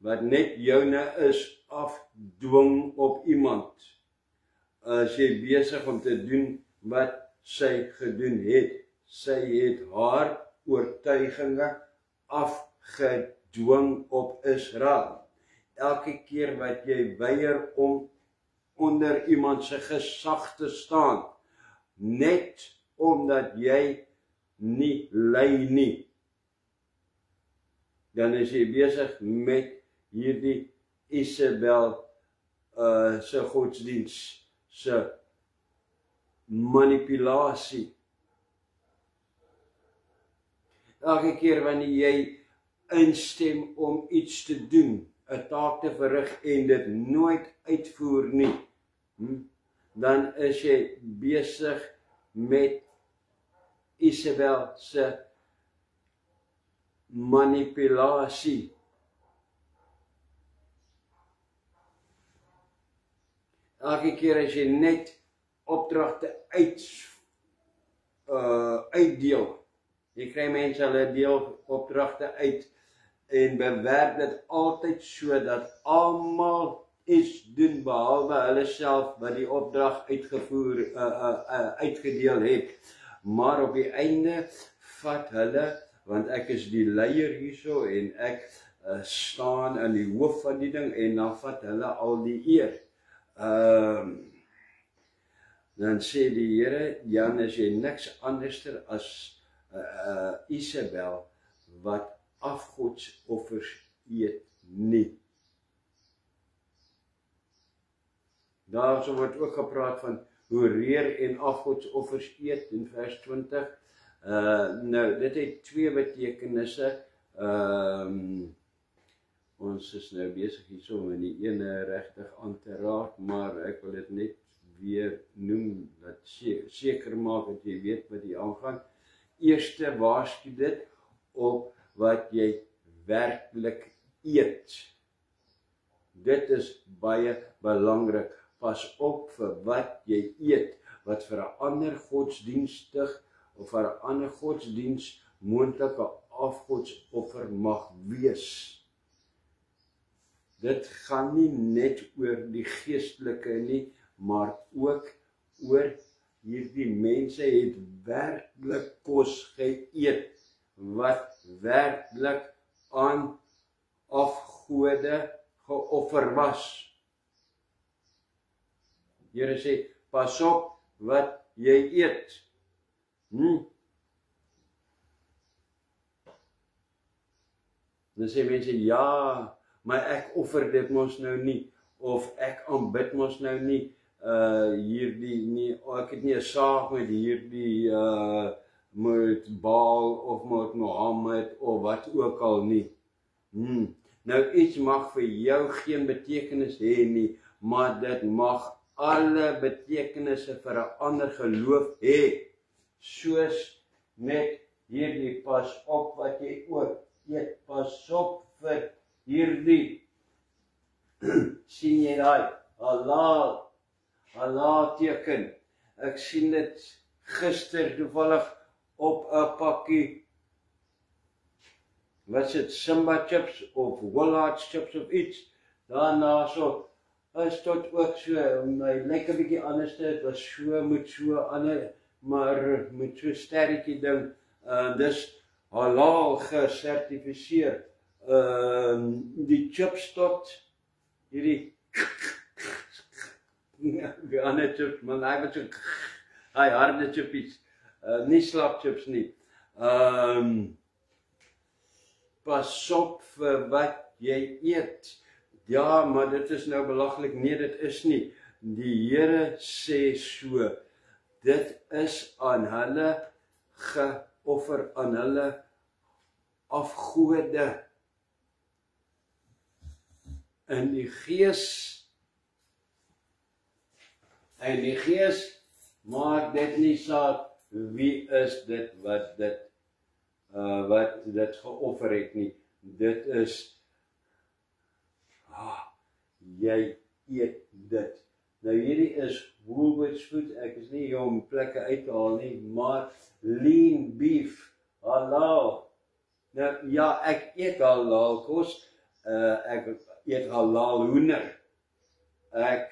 S1: wat net joune is afdwing op iemand, as jy besig om te doen wat sy gedoen het. Sy het haar oortuiginge afgedwing op Israel. Elke keer wat jy weier om onder iemand se gesag te staan, net omdat jy nie lei nie, dan is jy besig met hierdie Isabel se godsdiens, se manipulasie. Elke keer wanneer jy instem om iets te doen, 'n taak te verrig en dit nooit uitvoer nie, dan is jy besig met Isabel se manipulasie. Elke keer as jy net opdragte uitdeel, jy kry mense, hulle deel opdragte uit en bewerk dit altyd so dat almal iets doen behalwe hulle self wat die opdrag uitgedeel het. Maar op die einde vat hulle, want ek is die leier hierso en ek staan in die hoof van die ding, en dan vat hulle al die eer. Dan sê die Here, Jan, is jy niks anderster as Isabel wat afgodsoffers eet nie. Daarso word ook gepraat van hoe reer en afgodsoffers eet in vers 20. Nou, dit het twee betekenisse. Ons is nou besig hierso om in die ene regtig aan te raak, maar ek wil dit net weer noem, dat seker maak dat jy weet wat hier aangaan. Eerste waarsku dit op wat jy werklik eet. Dit is baie belangrik. Pas op vir wat jy eet, wat vir 'n ander godsdienstig of vir 'n ander godsdiens moontlike afgodsoffer mag wees. Dit gaan nie net oor die geestelike nie, maar ook oor hierdie mense het werklik kos geëet, wat werklik aan afgode geoffer was. Here sê, pas op wat jy eet. Dan sê mense, ja, maar ek offer dit mos nou nie, of ek aanbid mos nou nie, hierdie nie, ek het nie 'n saak met hierdie, met Baal of met Mohammed of wat ook al nie. Nou iets mag vir jou geen betekenis hê nie, maar dit mag alle betekenisse vir 'n ander geloof hê. Soos met hierdie, pas op wat jy ook eet, pas op vir hierdie. Sien jy daai halal teken? Ek sien dit gister toevallig op 'n pakkie, wat is dit, Simba chips of Woolworths chips of iets. Daarna so is tot ook so, my lyk 'n bietjie anders, dit was so met so ander, maar met so sterretjie ding, dis halal gesertifiseer. Die chips tot hierdie die ander chips, maar hy wat so hy harde chippies, nie slap chips nie. Pas op vir wat jy eet. Ja, maar dit is nou belaglik. Nee, dit is nie. Die Here sê so, dit is aan hulle geoffer, aan hulle afgode. In die gees, maak dit nie saak wie is dit wat dit geoffer het nie. Dit is jy eet dit. Nou hierdie is Woolworths food, ek is nie hier om plekke uit te haal nie, maar lean beef, halal. Nou ja, ek eet halal kos, ek eet halal hoender. Ek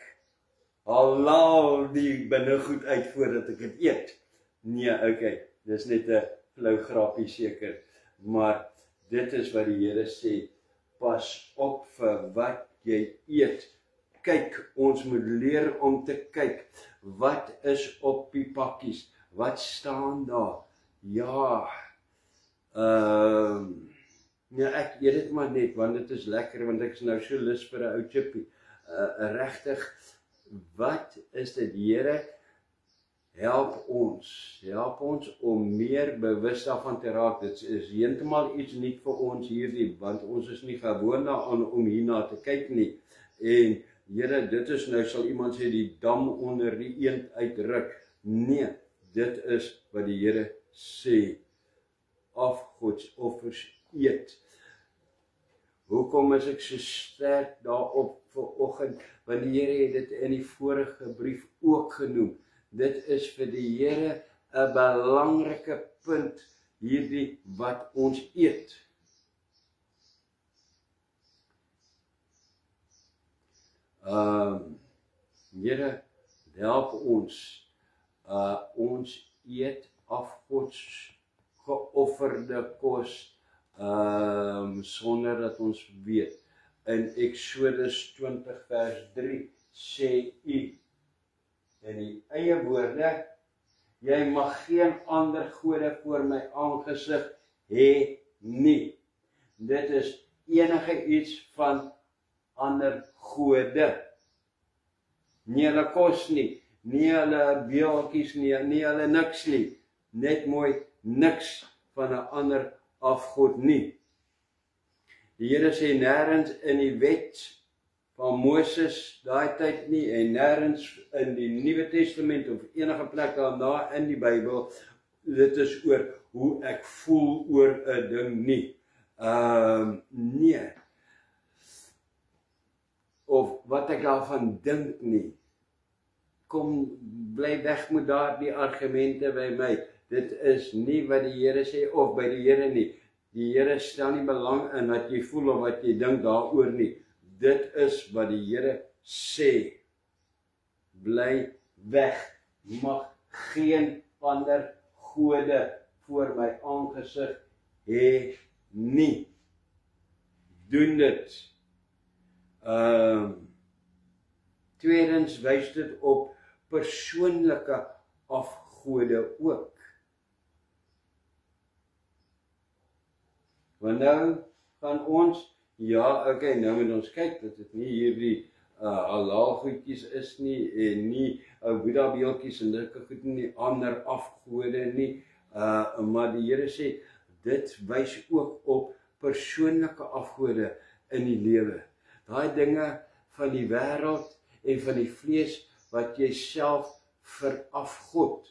S1: halal die binnegoed uit voordat ek dit eet. Nee, okay, dis net 'n flou grappie seker, maar dit is wat die Here sê, pas op vir wat jy eet. Kyk, ons moet leer om te kyk, wat is op die pakkies, wat staan daar? Ja, nee, ek eet dit maar net, want dit is lekker, want ek is nou so lus vir 'n ou chippie. Regtig, wat is dit, Here? Help ons om meer bewus daarvan te raak. Dit is heeltemal iets nuut vir ons hierdie, want ons is nie gewoond daaraan om hierna te kyk nie. En Here, dit is nou, sal iemand sê, die dam onder die eend uitruk. Nee, dit is wat die Here sê. Afgodsoffers eet. Hoekom is ek so sterk daarop vanoggend? Want die Here het dit in die vorige brief ook genoem. Dit is vir die Here 'n belangrike punt, hierdie wat ons eet. Here, help ons. Ons eet afgods geofferde kos, sonder dat ons weet. In Exodus 20 vers 3 sê U, in die eie woorde, jy mag geen ander gode voor my aangesig hê nie. Dit is enige iets van ander gode. Nie hulle kos nie, nie hulle beeltjies nie, nie hulle niks nie. Net mooi niks van 'n ander afgod nie. Die Here sê nêrens in die wet van Moses daai tyd nie en nêrens in die Nuwe Testament of enige plek daarna in die Bybel, dit is oor hoe ek voel oor 'n ding nie. Nee. Of wat ek daarvan dink nie. Kom, bly weg met daardie argumente by my. Dit is nie wat die Here sê of by die Here nie. Die Here stel nie belang in wat jy voel of wat jy dink daaroor nie. Dit is wat die Here sê. Bly weg. Mag geen ander gode voor my aangesig hê nie. Doen dit. Tweedens wys dit op persoonlike afgode ook. Want nou gaan ons, ja, okay, nou moet ons kyk dat dit nie hierdie halal goedjies is nie en nie Boeddha beeldjies en sulke goed nie, ander afgode nie, maar die Here sê dit wys ook op persoonlike afgode in die lewe. Daai dinge van die wêreld en van die vlees wat jy self verafgod.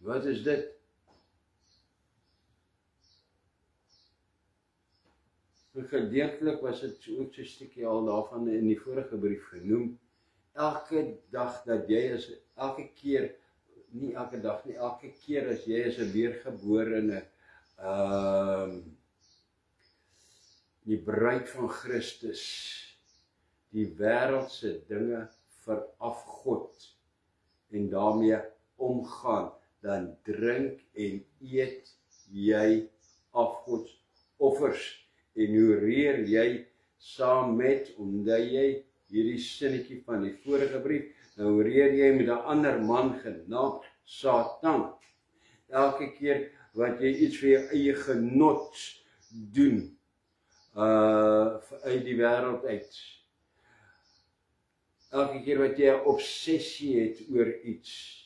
S1: Wat is dit? Gedeeltelik was dit ook so 'n stukkie al daarvan in die vorige brief genoem. Elke dag dat jy is, elke keer, nie elke dag nie, elke keer as jy is 'n weergeborene, die bruid van Christus, die wêreldse dinge verafgod en daarmee omgaan, dan drink en eet jy afgodsoffers en horeer jy saam met, omdat jy hierdie sinnetjie van die vorige brief, nou horeer jy met 'n ander man genaamd Satan. Elke keer wat jy iets vir jou eie genot doen, uit die wêreld uit. Elke keer wat jy 'n obsessie het oor iets.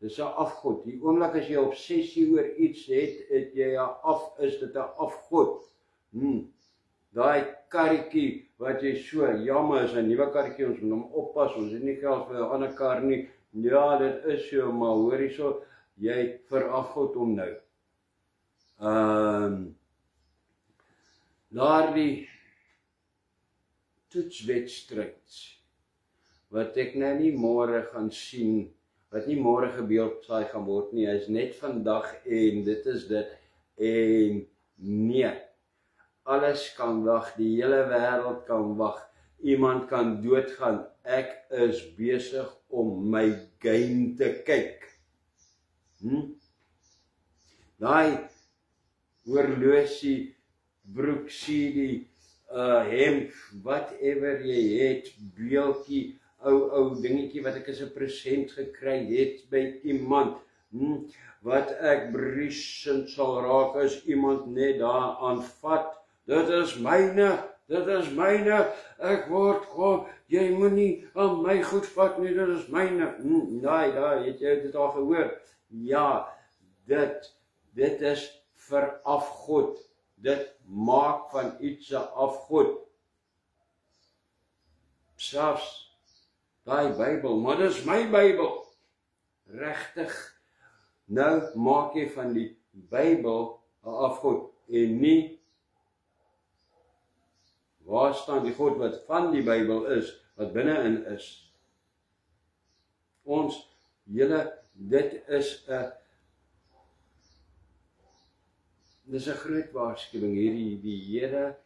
S1: Dis 'n afgod. Die oomblik as jy 'n obsessie oor iets het, is dit 'n afgod. Daai karretjie wat jy so, jammer, is 'n nuwe karretjie, ons moet hom oppas, ons het nie geld vir 'n ander kar nie. Ja, dit is so, maar hoor hierso, jy verafgod hom nou. Daardie toetswedstryd, wat ek nou nie môre gaan sien, wat nie môre gebeeldsaai gaan word nie, is net vandag en dit is dit, en nee, alles kan wag, die hele wêreld kan wag, iemand kan doodgaan, ek is besig om my game te kyk. Daai horlosie, broeksie, hemp, whatever jy het, beeldjie, ou dingetjie wat ek as 'n present gekry het by iemand, wat ek briesend sal raak as iemand net daar aanvat. Dit is myne, ek word gewoon, jy moet nie aan my goed vat nie, dit is myne. Nee, het jy dit al gehoor? Ja, dit is verafgod. Dit maak van iets 'n afgod. Selfs daai Bybel, maar dis my Bybel. Regtig. Nou maak jy van die Bybel 'n afgod en nie waar staan die God wat van die Bybel is, wat binne-in is. Ons dit is 'n groot waarskuwing hierdie. Die Here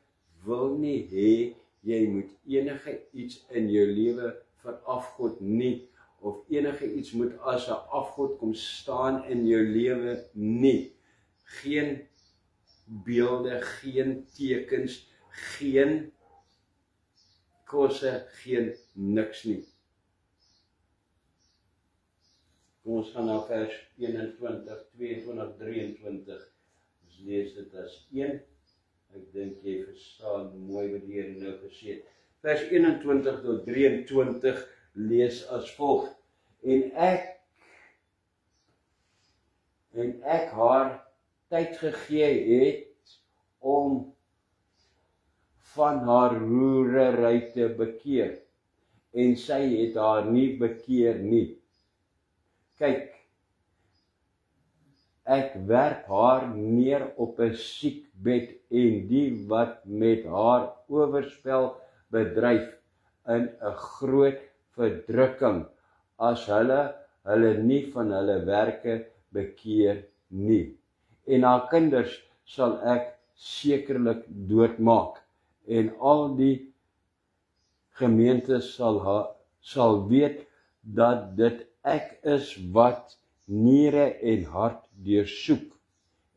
S1: wil nie hê jy moet enige iets in jou lewe verafgod nie, of enige iets moet as 'n afgod kom staan in jou lewe nie. Geen beelde, geen tekens, geen kosse, geen niks nie. Kom ons gaan na vers 21, 22, 23. Ons lees dit as 1. Ek dink jy verstaan mooi wat die Here nou gesê het. Vers 21 tot 23 lees as volg. en ek haar tyd gegee het om van haar roerery te bekeer, en sy het haar nie bekeer nie. Kyk, ek werp haar neer op 'n siekbed, en die wat met haar oorspel bedryf in 'n groot verdrukking, as hulle nie van hulle werke bekeer nie. En haar kinders sal ek sekerlik doodmaak, en al die gemeentes sal weet dat dit ek is wat niere en hart deursoek,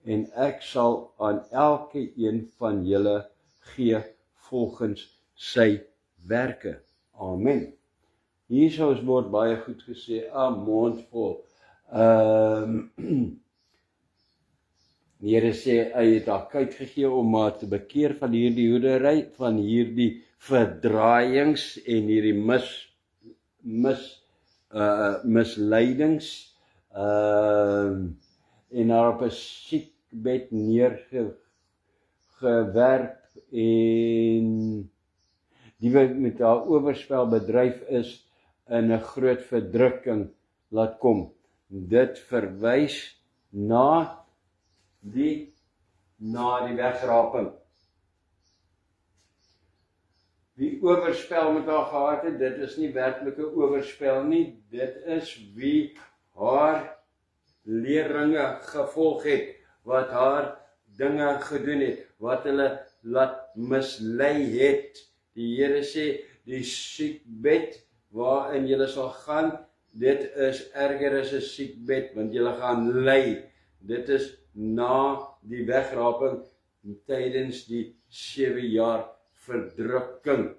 S1: en ek sal aan elke een van julle gee volgens sy werke. Amen. Hierso word baie goed gesê, 'n mond vol. Die Here sê, hy het haar tyd gegee om haar te bekeer van hierdie hoedery, van hierdie verdraaiings en hierdie misleidings, en haar op 'n siekbed neergewerp, en die wat met haar oorspel bedryf is, in 'n groot verdrukking laat kom. Dit verwys na die wegraping. Wie oorspel met haar gehad het, dit is nie werklike oorspel nie, dit is wie haar leerlinge gevolg het, wat haar dinge gedoen het, wat hulle laat mislei het. Die Here sê, die siekbed waarin julle sal gaan, dit is erger as 'n siekbed, want julle gaan ly. Dit is na die wegraping, tydens die 7 jaar verdrukking.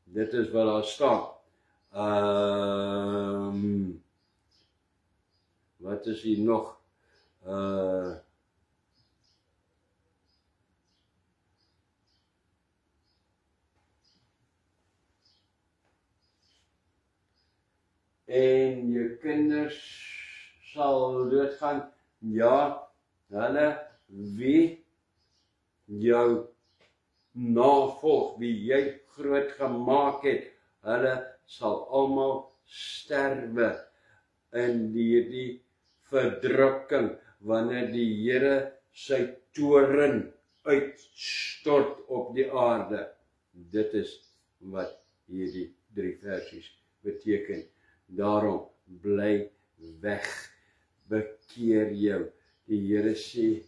S1: Dit is wat daar staan. Wat is hier nog? En jou kinders sal doodgaan, ja, hulle wie jou navolg, wie jy groot gemaak het, hulle sal almal sterwe in die verdrukking, wanneer die Here sy toorn uitstort op die aarde. Dit is wat hierdie 3 versies beteken. Daarom bly weg, bekeer jou. Die Here sê,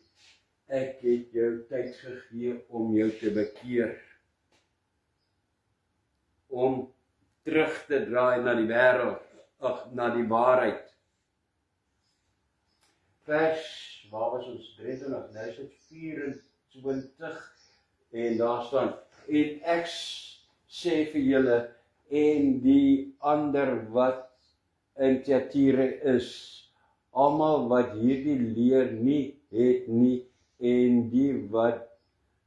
S1: ek het jou tyd gegee om jou te bekeer, om terug te draai na die wêreld, na die waarheid. Vers, waar was ons? 23:24, en daar staan, en ek sê vir julle, en die ander wat in Thyatira is, almal wat hierdie leer nie het nie, en die wat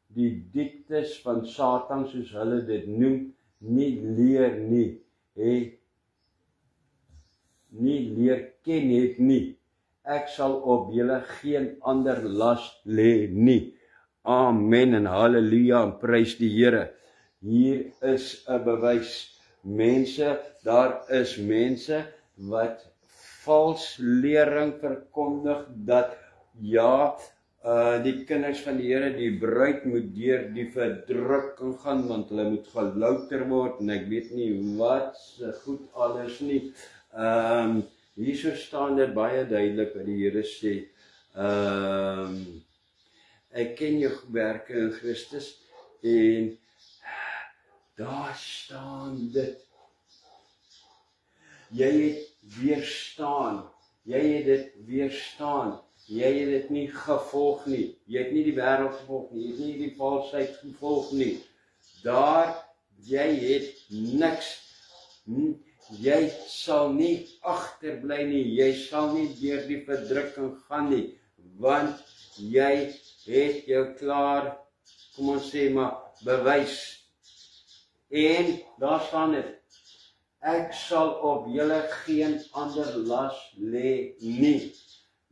S1: die diktes van Satan, soos hulle dit noem, nie leer nie, nie leer ken het nie. Ek sal op julle geen ander las lê nie. Amen en halleluja en prys die Here. Hier is 'n bewys. Daar is mense wat vals lering verkondig dat ja, die kinders van die Here, die bruid moet deur die verdrukking gaan, want hulle moet gelouter word, en ek weet nie wat goed alles nie. Hierso staan dit baie duidelik wat die Here sê. Ek ken jou werke in Christus, en daar staan dit. Jy het weerstaan, jy het dit weerstaan, jy het dit nie gevolg nie, jy het nie die wêreld gevolg nie, jy het nie die valsheid gevolg nie. Jy het niks, jy sal nie agterbly nie, jy sal nie deur die verdrukking gaan nie, want jy het jou klaar, kom ons sê maar, bewys. En daar staan dit, ek sal op julle geen ander las lê nie.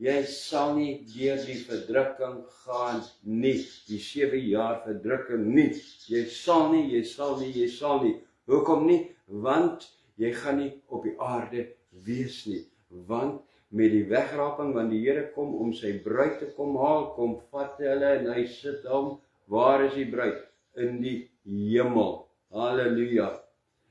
S1: Jy sal nie deur die verdrukking gaan nie, die 7 jaar verdrukking nie. Jy sal nie. Hoekom nie? Want jy gaan nie op die aarde wees nie. Want met die wegraping, want die Here kom om sy bruid te kom haal, kom vat hulle en hy sit hom. Waar is die bruid? In die hemel. Halleluja.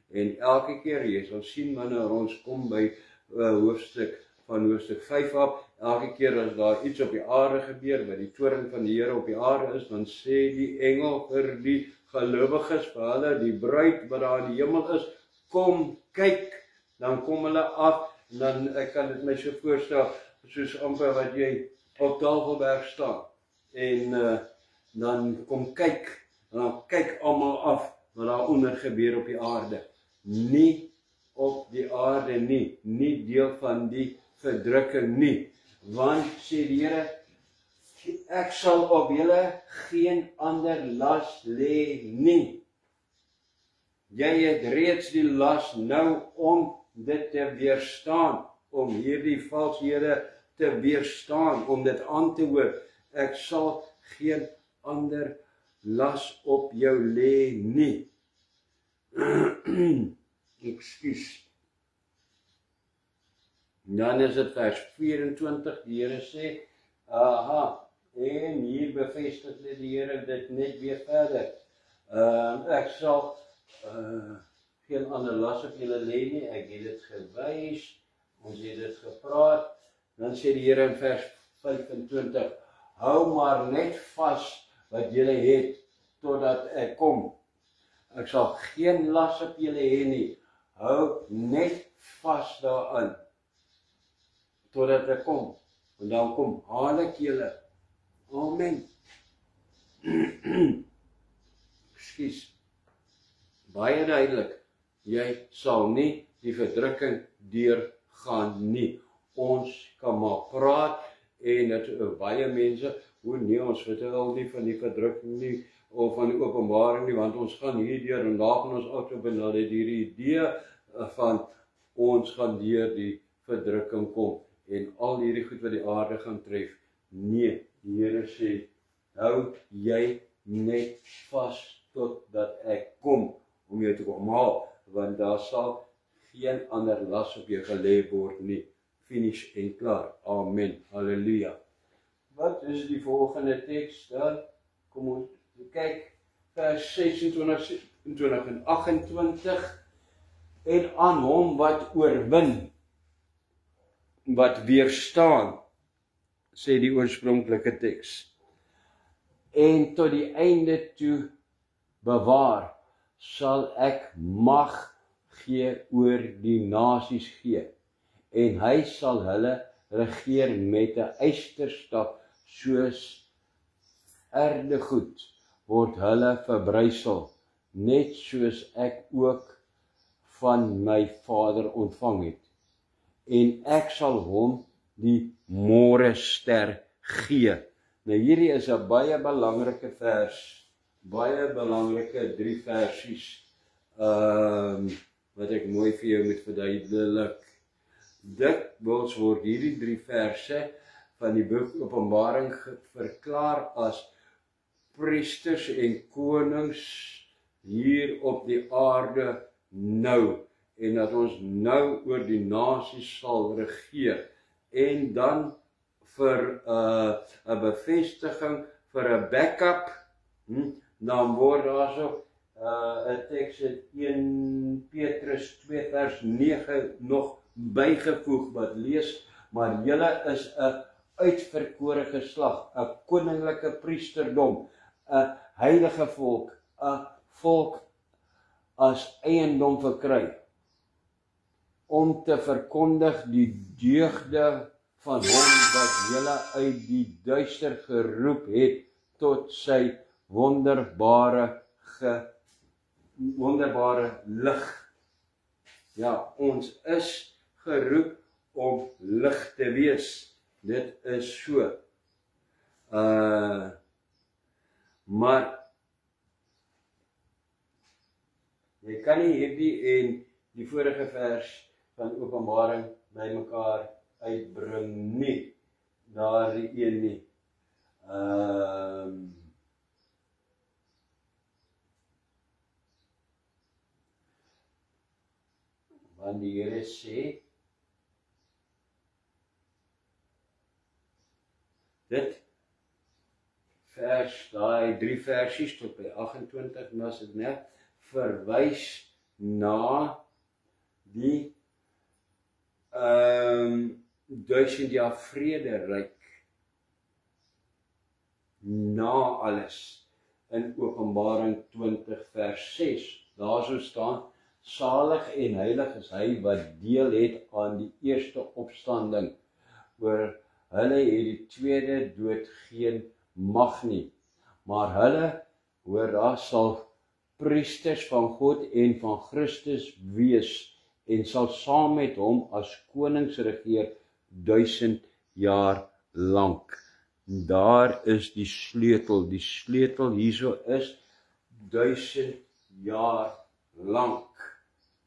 S1: En elke keer, jy sal sien wanneer ons kom by hoofstuk 5 af, elke keer as daar iets op die aarde gebeur, by die toring van die Here op die aarde is, dan sê die engel vir die gelowiges, vir hulle, die bruid wat daar in die hemel is, kom kyk, dan kom hulle af, en dan ek kan dit my so voorstel, soos amper wat jy op Tafelberg staan, en dan kom kyk, en dan kyk almal af, wat daar onder gebeur op die aarde, nie op die aarde nie deel van die verdrukking nie, want sê die Here, ek sal op julle geen ander las lê nie. Jy het reeds die las nou om dit te weerstaan, om hierdie valshede te weerstaan, om dit aan te hoor. Ek sal geen ander las op jou lê nie. Ekskuus. Dan is dit vers 24, die Here sê, en hier bevestig die Here dit net weer verder. Ek sal geen ander las op julle lê nie, ek het dit gewys, ons het dit gepraat, dan sê die Here in vers 25, hou maar net vas wat julle het, totdat ek kom. Ek sal geen las op julle hê nie, hou net vas daaraan, totdat ek kom, en dan kom haal ek julle. Amen. Ekskuus. Baie duidelik, jy sal nie die verdrukking deurgaan nie. Ons kan maar praat, en dit baie mense, nee, ons vertel nie van die verdrukking nie, of van die openbaring nie, want ons gaan hierdeur, en daar gaan ons uit op, en dan het hierdie idee van, ons gaan deur die verdrukking kom, en al hierdie goed wat die aarde gaan tref. Nee, die Here sê, hou jy net vas totdat ek kom, om jou te kom haal, want daar sal geen ander las op jou gelê word nie. Finish en klaar. Amen. Halleluja. Wat is die volgende teks dan? Kom ons kyk, vers 26 en 28, en aan hom wat oorwin, wat weerstaan, sê die oorspronklike teks, en tot die einde toe bewaar, sal ek mag gee oor die nasies gee, en hy sal hulle regeer met 'n ysterstaf, soos erdegoed word hulle verbrysel, net soos ek ook van my Vader ontvang het. En ek sal hom die môrester gee. Nou hierdie is 'n baie belangrike vers, baie belangrike 3 versies, wat ek mooi vir jou moet verduidelik. Dikwels word hierdie 3 verse van die boek Openbaring verklaar as priesters en konings hier op die aarde nou, en dat ons nou oor die nasies sal regeer, en dan vir 'n bevestiging, vir 'n backup, dan word daar so 'n teks in 1 Petrus 2 vers 9 nog bygevoeg wat lees, maar julle is 'n uitverkore geslag, 'n koninklike priesterdom, 'n heilige volk, 'n volk as eiendom verkry, om te verkondig die deugde van hom wat julle uit die duister geroep het tot sy wonderbare lig. Ja, ons is geroep om lig te wees. Dit is so. Maar jy kan nie hierdie en die vorige vers van Openbaring bymekaar uitbring nie, daardie een nie. Want die Here sê, dit vers, daai 3 versies tot by 28, maar as dit net verwys na die 1000 jaar vrederyk na alles in Openbaring 20 vers 6. Daar so staan, salig en heilig is hy wat deel het aan die eerste opstanding, oor hulle het die tweede dood geen mag nie, maar hulle, hoor daar, sal priesters van God en van Christus wees, en sal saam met hom as konings regeer 1000 jaar lank. Daar is die sleutel hierso is 1000 jaar lank.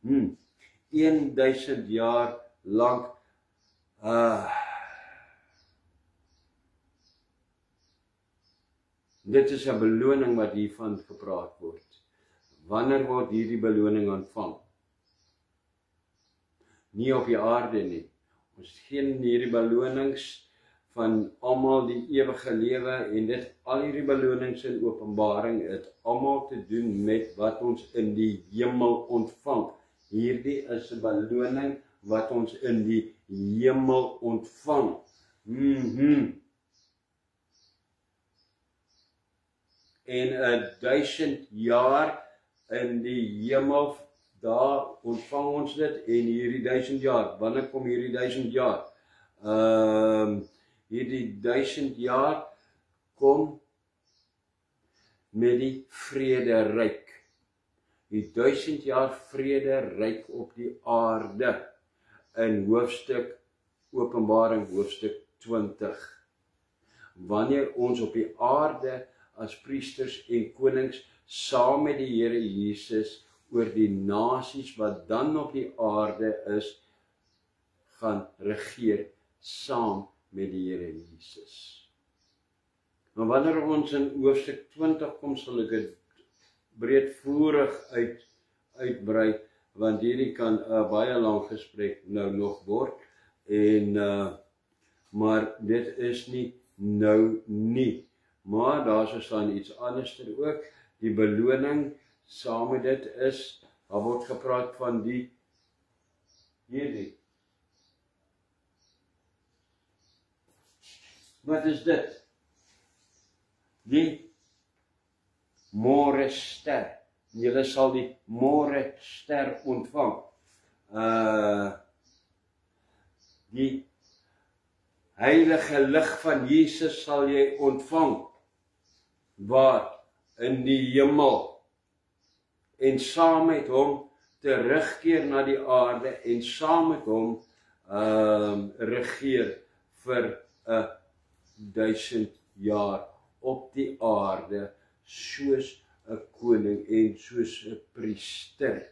S1: 1000 jaar lank. Dit is 'n beloning wat hiervan gepraat word. Wanneer word hierdie beloning ontvang? Nie op die aarde nie. Ons geen hierdie belonings van almal die ewige lewe en dit al hierdie belonings in Openbaring het almal te doen met wat ons in die hemel ontvang. Hierdie is 'n beloning wat ons in die hemel ontvang. En 1000 jaar in die hemel, daar ontvang ons dit, en hierdie 1000 jaar, wanneer kom hierdie 1000 jaar? Hierdie 1000 jaar kom met die vrederyk. Die 1000 jaar vrederyk op die aarde in hoofstuk Openbaring hoofstuk 20. Wanneer ons op die aarde as priesters en konings saam met die Here Jesus oor die nasies wat dan op die aarde is, gaan regeer saam met die Here Jesus. Maar wanneer ons in hoofstuk 20 kom, sal ek dit breedvoerig uitbrei, want hierdie kan 'n baie lang gesprek nou nog word, maar dit is nie nou nie. Maar daar sou staan iets anders ook, die beloning saam met dit is, daar word gepraat van hierdie. Wat is dit? Die môre ster. Julle sal die môre ster ontvang. Die heilige lig van Jesus sal jy ontvang. Waar? In die hemel. En saam met hom terugkeer na die aarde en saam met hom regeer vir 1000 jaar op die aarde soos 'n koning en soos 'n priester.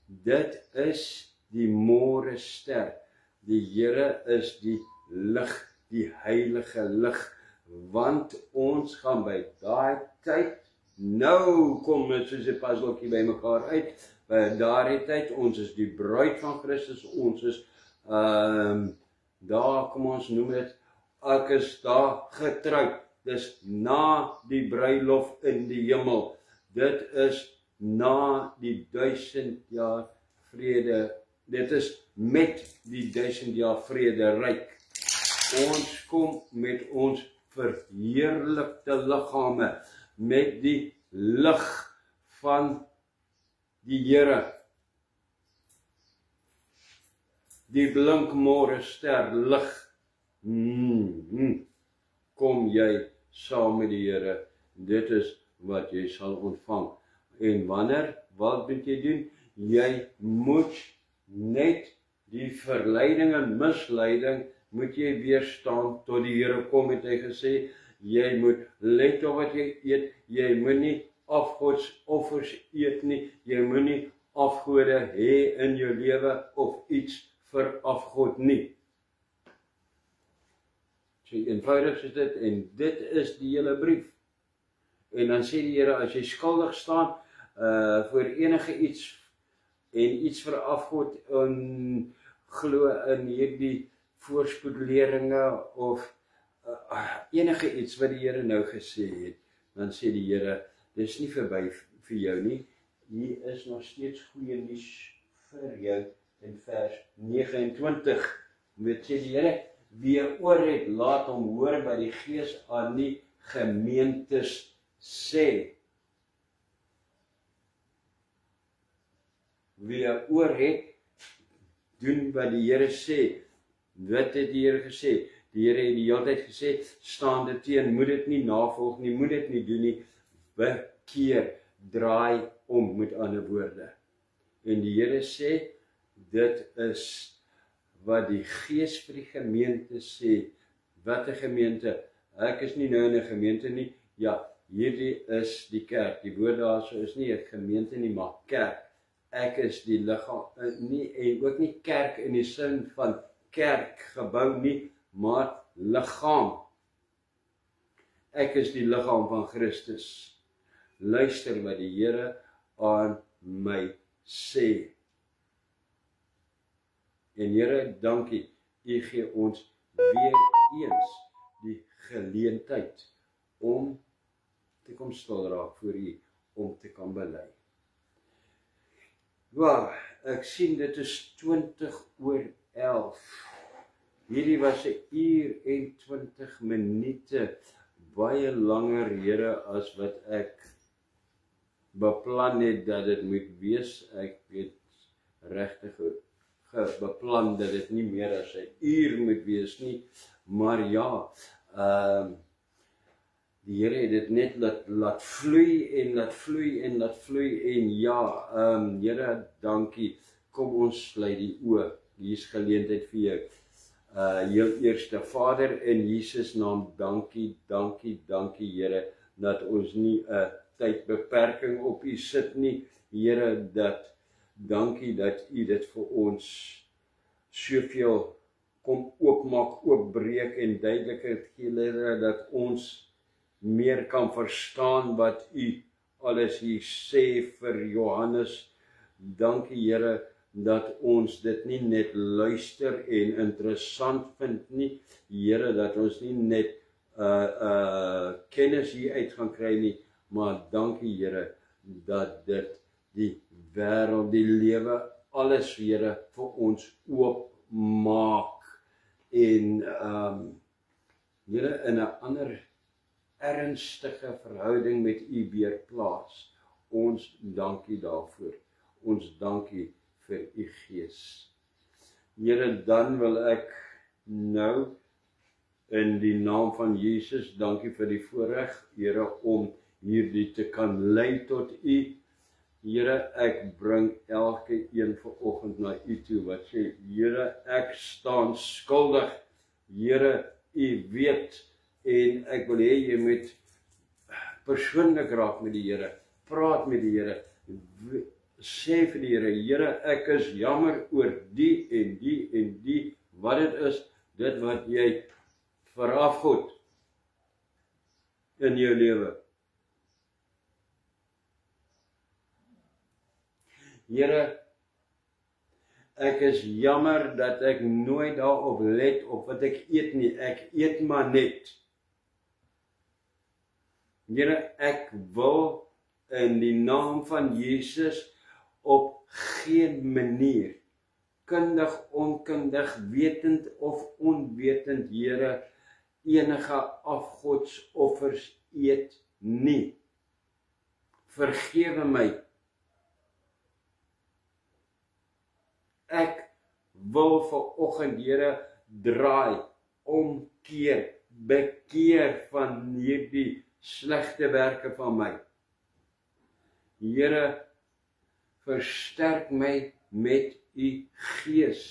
S1: Dit is die môre ster. Die Here is die lig, die heilige lig, want ons gaan by daai tyd, nou kom dit soos 'n puzzeltjie by mekaar uit, by daardie tyd, ons is die bruid van Christus, ons is, daar, kom ons noem dit, ek is daar getroud, dis na die bruilof in die hemel, dit is na die 1000 jaar vrede, dit is met die 1000 jaar vrederyk. Ons kom met ons verheerlikte liggame, met die lig van die Here. Die blink môre ster lig. Kom jy saam met die Here. Dit is wat jy sal ontvang. En wanneer, wat moet jy doen? Jy moet net die verleiding en misleiding moet jy weerstaan tot die Here kom, het hy gesê. Jy moet let op wat jy eet, jy moet nie afgodsoffers eet nie, jy moet nie afgode hê in jou lewe of iets vir afgod nie. So eenvoudig is dit, en dit is die hele brief. En dan sê die Here, as jy skuldig staan voor enige iets, en iets vir afgod, en glo in hierdie voorspoedleringe, of enige iets wat die Here nou gesê het, dan sê die Here, dis nie verby vir jou nie, hier is nog steeds goeie nuus vir jou, in vers 29, weet sê die Here, wie oor het, laat hom hoor by die Gees aan die gemeentes sê. Wie oor het, doen wat die Here sê. Wat het die Here gesê? Die Here het die hele tyd gesê, staan dit teen, moet dit nie navolg nie, moet dit nie doen nie, bekeer, draai om, met ander woorde. En die Here sê, dit is wat die Gees vir die gemeente sê. Wat 'n gemeente? Ek is nie nou in 'n gemeente nie. Ja, hierdie is die kerk. Die woord daarso is nie 'n gemeente nie, maar kerk. Ek is die liggaam, nie, en ook nie kerk in die sin van kerk, gebou nie, maar liggaam. Ek is die liggaam van Christus. Luister wat die Here aan my sê. En Here, dankie, U gee ons weer eens die geleentheid om te kom stil raak voor U, om te kan bely. Ja, ek sien dit is 11:20. Hierdie was 'n uur en 20 minute, baie langer, Here, as wat ek beplan het dat dit moet wees. Ek weet regtig beplan dat dit nie meer as 'n uur moet wees nie, maar ja, die Here het dit net laat vloei en laat vloei en laat vloei, en ja, Here, dankie, kom ons sluit die oë, hier is geleentheid vir jou. Heel eerste Vader, in Jesus naam, dankie, dankie, dankie, Here, dat ons nie 'n tydbeperking op U sit nie, Here, dankie dat U dit vir ons soveel kom oopmaak, oopbreek en duidelikheid gee, Here, dat ons meer kan verstaan wat U alles hier sê vir Johannes. Dankie, Here, dat ons dit nie net luister en interessant vind nie, Here, dat ons nie net kennis hier uit gaan kry nie, maar dankie, Here, dat dit die wêreld, die lewe, alles, Here, vir ons oopmaak, en Here, in 'n ander ernstige verhouding met U weer plaas. Ons dankie daarvoor. Ons dankie vir U Gees. Here, dan wil ek nou in die naam van Jesus, dankie vir die voorreg, Here, om hierdie te kan lei tot U. Here, ek bring elke een vanoggend na U toe wat sê, Here, ek staan skuldig. Here, U weet, en ek wil hê jy moet persoonlik raak met die Here, praat met die Here, sê vir die Here, Here, ek is jammer oor die en die en die, wat dit is, dit wat jy verafgod in jou lewe. Here, ek is jammer dat ek nooit daarop let op wat ek eet nie, ek eet maar net. Here, ek wil in die naam van Jesus op geen manier, kundig, onkundig, wetend of onwetend, Here, enige afgodsoffers eet nie. Vergewe my. Ek wil vanoggend, Here, draai, omkeer, bekeer van hierdie slegte werke van my. Here, versterk my met U Gees.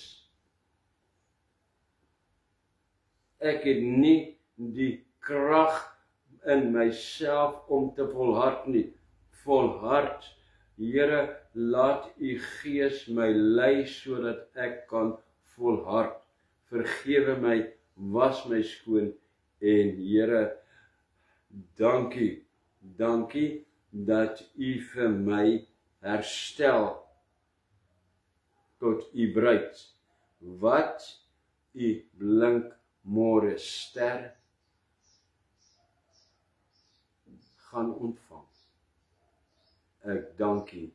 S1: Ek het nie die krag in myself om te volhard nie. Volhard Here, laat u Gees my lei sodat ek kan volhard. Vergewe my, was my skoon en Here, dankie dat u vir my herstel tot u bruid, wat u blink môre ster gaan ontvang. Ek dank u.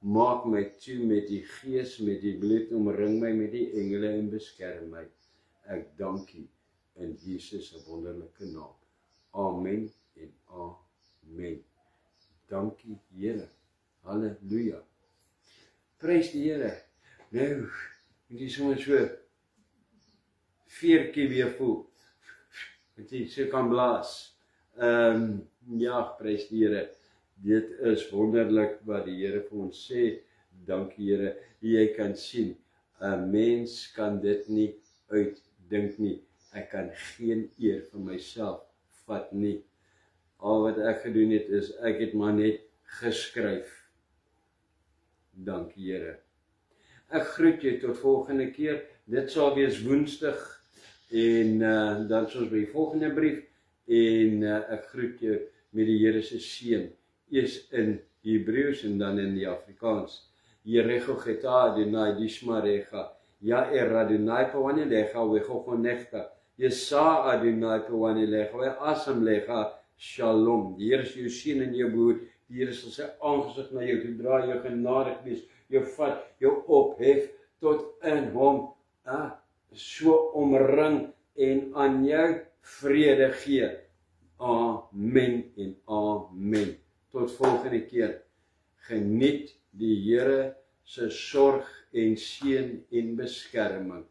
S1: Maak my toe met die Gees, met die bloed, omring my met die engele en beskerm my. Ek dank u in Jesus se wonderlike naam. Amen en amen. Dankie Here. Halleluja. Prys die Here. Nou, moet jy sommer so veertjie weer voel. Moet jy so kan blaas. Ja, prys die Here. Dit is wonderlik wat die Here vir ons sê. Dankie Here. Jy kan sien, 'n mens kan dit nie uitdink nie. Ek kan geen eer vir myself vat nie. Al wat ek gedoen het is, ek het maar net geskryf. Dankie Here. Ek groet jou tot volgende keer. Dit sal wees Woensdag en dan soos by die volgende brief en ek groet jou met die Here se seën. Eers in Hebreëus en dan in die Afrikaans. Jerego geta Adonai dishmarecha. Ja Adonai pawanilecha wechochonechta. Yesa Adonai pawanilecha we asamlecha shalom. Die Here is jou seën en jou behoed. Die Here sal sy aangesig na jou toe draai, jou genadig wees, jou vat, jou ophef tot in hom so omring en aan jou vrede gee. Amen en amen. Tot volgende keer. Geniet die Here se sorg en seën en beskerming.